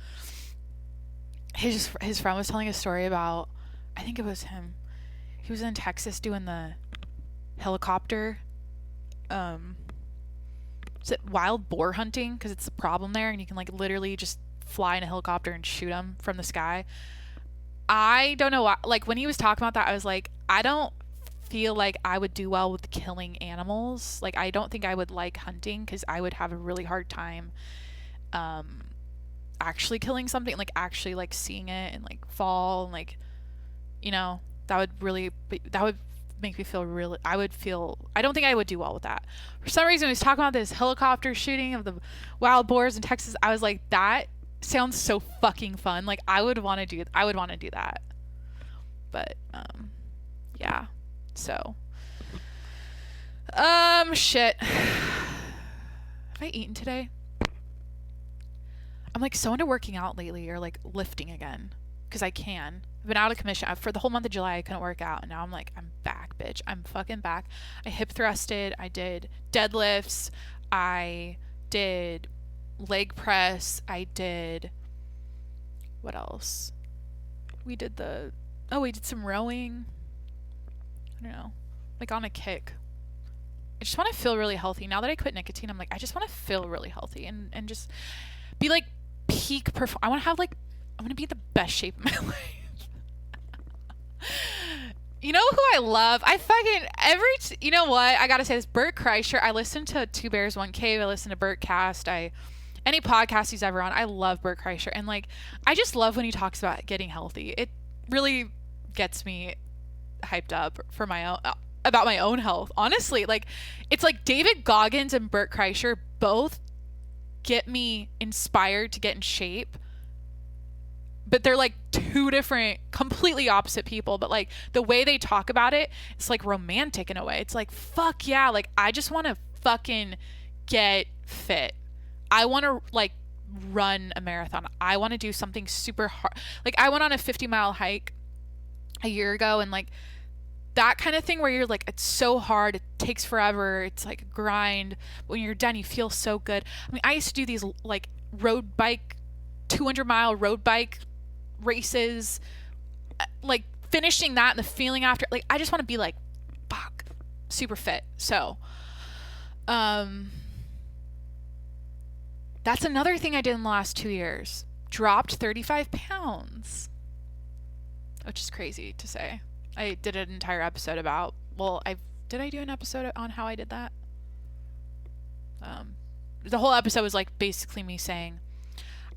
Speaker 1: His friend was telling a story about, I think it was him. He was in Texas doing the helicopter. Is it wild boar hunting? Because it's the problem there, and you can like literally just fly in a helicopter and shoot them from the sky. I don't know why. Like, when he was talking about that, I was like, I don't feel like I would do well with killing animals. Like, I don't think I would like hunting because I would have a really hard time actually killing something, like actually like seeing it and like fall and like, you know, that would make me feel really, I don't think I would do well with that. For some reason, when he was talking about this helicopter shooting of the wild boars in Texas, I was like, that sounds so fucking fun. Like, I would want to do that. But, yeah. So, Shit. Have I eaten today? I'm like so into working out lately, or like lifting again, because I can. I've been out of commission for the whole month of July. I couldn't work out, and now I'm like, I'm back, bitch. I'm fucking back. I hip thrusted. I did deadlifts. I did leg press. I did, what else? We did some rowing. I don't know, like on a kick. I just want to feel really healthy. Now that I quit nicotine, I'm like, I just want to feel really healthy and just be like peak I want to be in the best shape of my life. You know who I love? You know what? I gotta say this. Bert Kreischer. I listen to Two Bears, One Cave. I listen to Bert Cast. Any podcast he's ever on. I love Bert Kreischer. And like, I just love when he talks about getting healthy. It really gets me hyped up for about my own health. Honestly, like, it's like David Goggins and Bert Kreischer both get me inspired to get in shape, but they're like two different, completely opposite people. But like the way they talk about it, it's like romantic in a way. It's like, fuck yeah, like I just want to fucking get fit. I want to like run a marathon. I want to do something super hard. Like I went on a 50-mile hike a year ago, and like that kind of thing where you're like, it's so hard, it takes forever, it's like a grind. When you're done, you feel so good. I mean, I used to do these like 200-mile road bike races, like finishing that and the feeling after, like I just want to be like, fuck, super fit. So that's another thing I did in the last 2 years. Dropped 35 pounds, which is crazy to say. I did an entire episode about, did I do an episode on how I did that? The whole episode was like basically me saying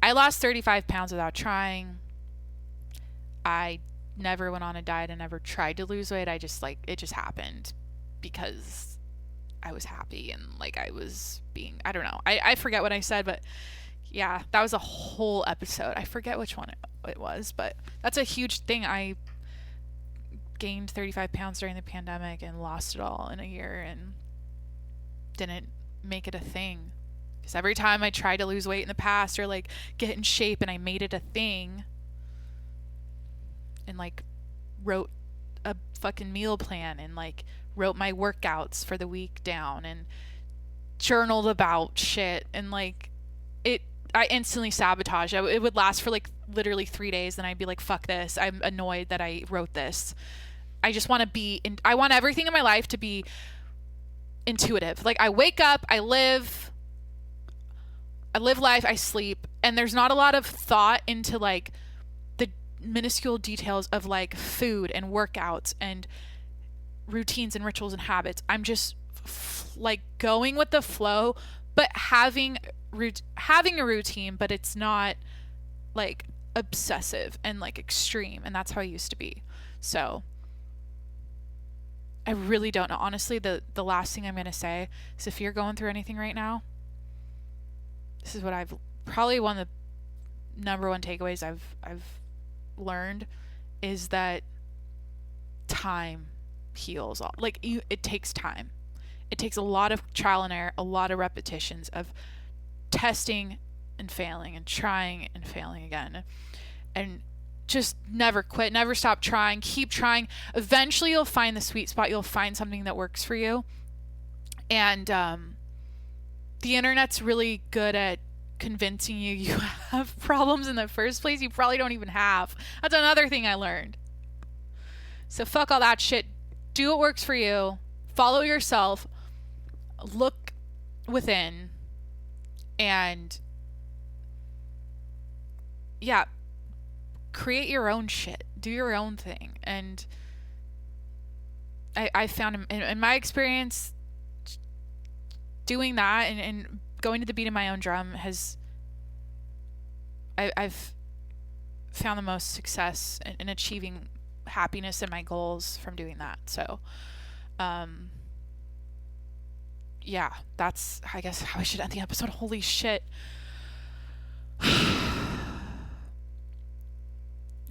Speaker 1: I lost 35 pounds without trying. I never went on a diet and never tried to lose weight. I just like, it just happened because I was happy and like I was being, I don't know. I forget what I said, but yeah, that was a whole episode. I forget which one it was, but that's a huge thing. I gained 35 pounds during the pandemic and lost it all in a year and didn't make it a thing. Because every time I tried to lose weight in the past or like get in shape and I made it a thing and like wrote a fucking meal plan and like wrote my workouts for the week down and journaled about shit and like I instantly sabotage. It would last for like literally 3 days. Then I'd be like, fuck this. I'm annoyed that I wrote this. I just want to I want everything in my life to be intuitive. Like I wake up, I live life, I sleep, and there's not a lot of thought into like the minuscule details of like food and workouts and routines and rituals and habits. I'm just like going with the flow, but having a routine, but it's not like obsessive and like extreme. And that's how I used to be. So I really don't know. Honestly, the last thing I'm going to say is if you're going through anything right now, this is what I've probably one of the number one takeaways I've learned is that time heals all. Like it takes time. It takes a lot of trial and error, a lot of repetitions of testing and failing and trying and failing again. And just never quit, never stop trying, keep trying. Eventually you'll find the sweet spot. You'll find something that works for you. And the internet's really good at convincing you have problems in the first place you probably don't even have. That's another thing I learned. So fuck all that shit. Do what works for you. Follow yourself. Look within. And yeah, create your own shit. Do your own thing. And I found in my experience doing that and going to the beat of my own drum I've found the most success in achieving happiness and my goals from doing that. So yeah, that's I guess how I should end the episode. Holy shit.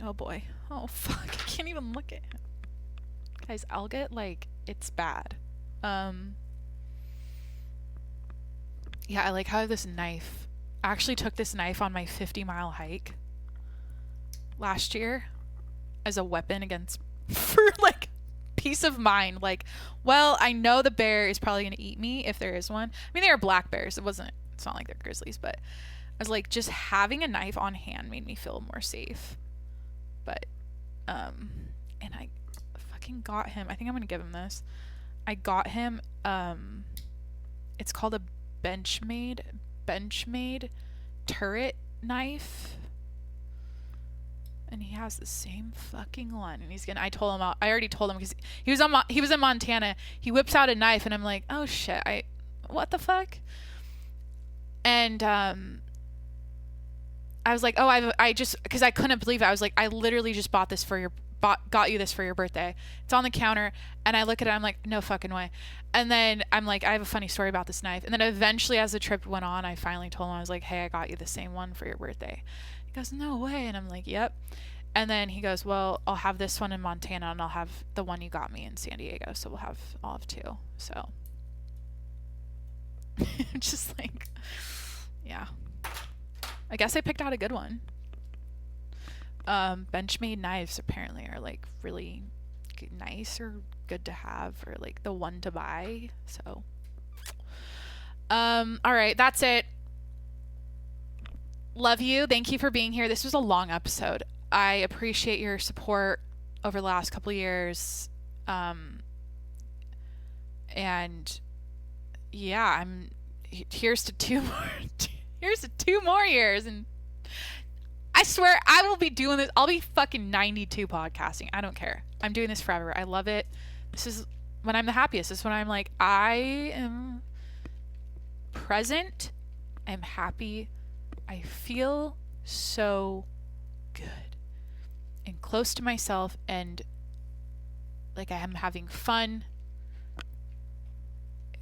Speaker 1: Oh boy. Oh fuck. I can't even look at him. Guys, I'll get like, it's bad. Yeah, I like how I have this knife. I actually took this knife on my 50-mile hike last year as a weapon against, for like peace of mind. Like, well, I know the bear is probably going to eat me if there is one. I mean, they are black bears. It's not like they're grizzlies, but I was like, just having a knife on hand made me feel more safe. But, and I fucking got him. I think I'm going to give him this. I got him, it's called a Benchmade turret knife. And he has the same fucking one. And I already told him because he was in Montana. He whips out a knife and I'm like, oh shit, what the fuck? And, I was like, oh, because I couldn't believe it. I was like, I literally just got you this for your birthday. It's on the counter. And I look at it, I'm like, no fucking way. And then I'm like, I have a funny story about this knife. And then eventually as the trip went on, I finally told him, I was like, hey, I got you the same one for your birthday. He goes, no way. And I'm like, yep. And then he goes, well, I'll have this one in Montana and I'll have the one you got me in San Diego. So I'll have two. So just like, yeah. I guess I picked out a good one. Benchmade knives apparently are like really nice or good to have, or like the one to buy. So, all right, that's it. Love you. Thank you for being here. This was a long episode. I appreciate your support over the last couple of years. And yeah, here's to 2 more years, and I swear I will be doing this. I'll be fucking 92 podcasting. I don't care. I'm doing this forever. I love it. This is when I'm the happiest. This is when I'm like, I am present. I'm happy. I feel so good and close to myself, and like I am having fun.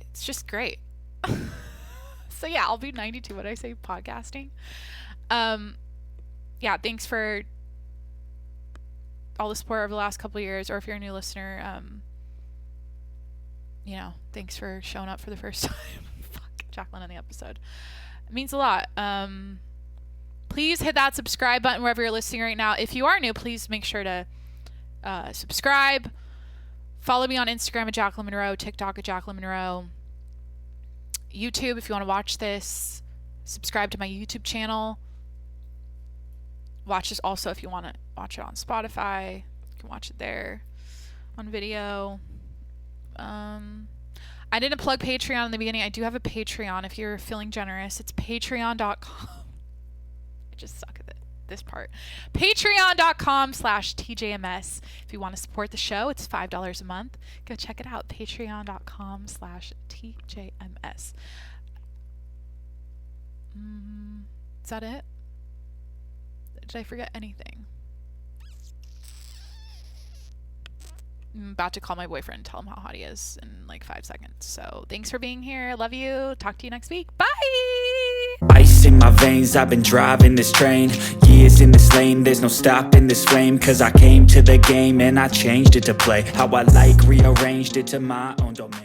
Speaker 1: It's just great. So yeah, I'll be 92. What did I say? Podcasting. Yeah, thanks for all the support over the last couple of years, or if you're a new listener, thanks for showing up for the first time. Fuck, Jacqueline on the episode. It means a lot. Please hit that subscribe button wherever you're listening right now. If you are new, please make sure to subscribe. Follow me on Instagram at Jacqueline Monroe, TikTok at Jacqueline Monroe, YouTube if you want to watch this. Subscribe to my YouTube channel. Watch this also if you want to watch it on Spotify. You can watch it there on video. I didn't plug Patreon in the beginning. I do have a Patreon if you're feeling generous. It's patreon.com. I just suck at this part. Patreon.com/TJMS. If you want to support the show, it's $5 a month. Go check it out. Patreon.com/TJMS. Is that it? Did I forget anything? I'm about to call my boyfriend and tell him how hot he is in like 5 seconds. So thanks for being here. I love you. Talk to you next week. Bye.
Speaker 2: Ice in my veins, I've been driving this train. Years in this lane, there's no stopping this flame. Cause I came to the game and I changed it to play how I like, rearranged it to my own domain.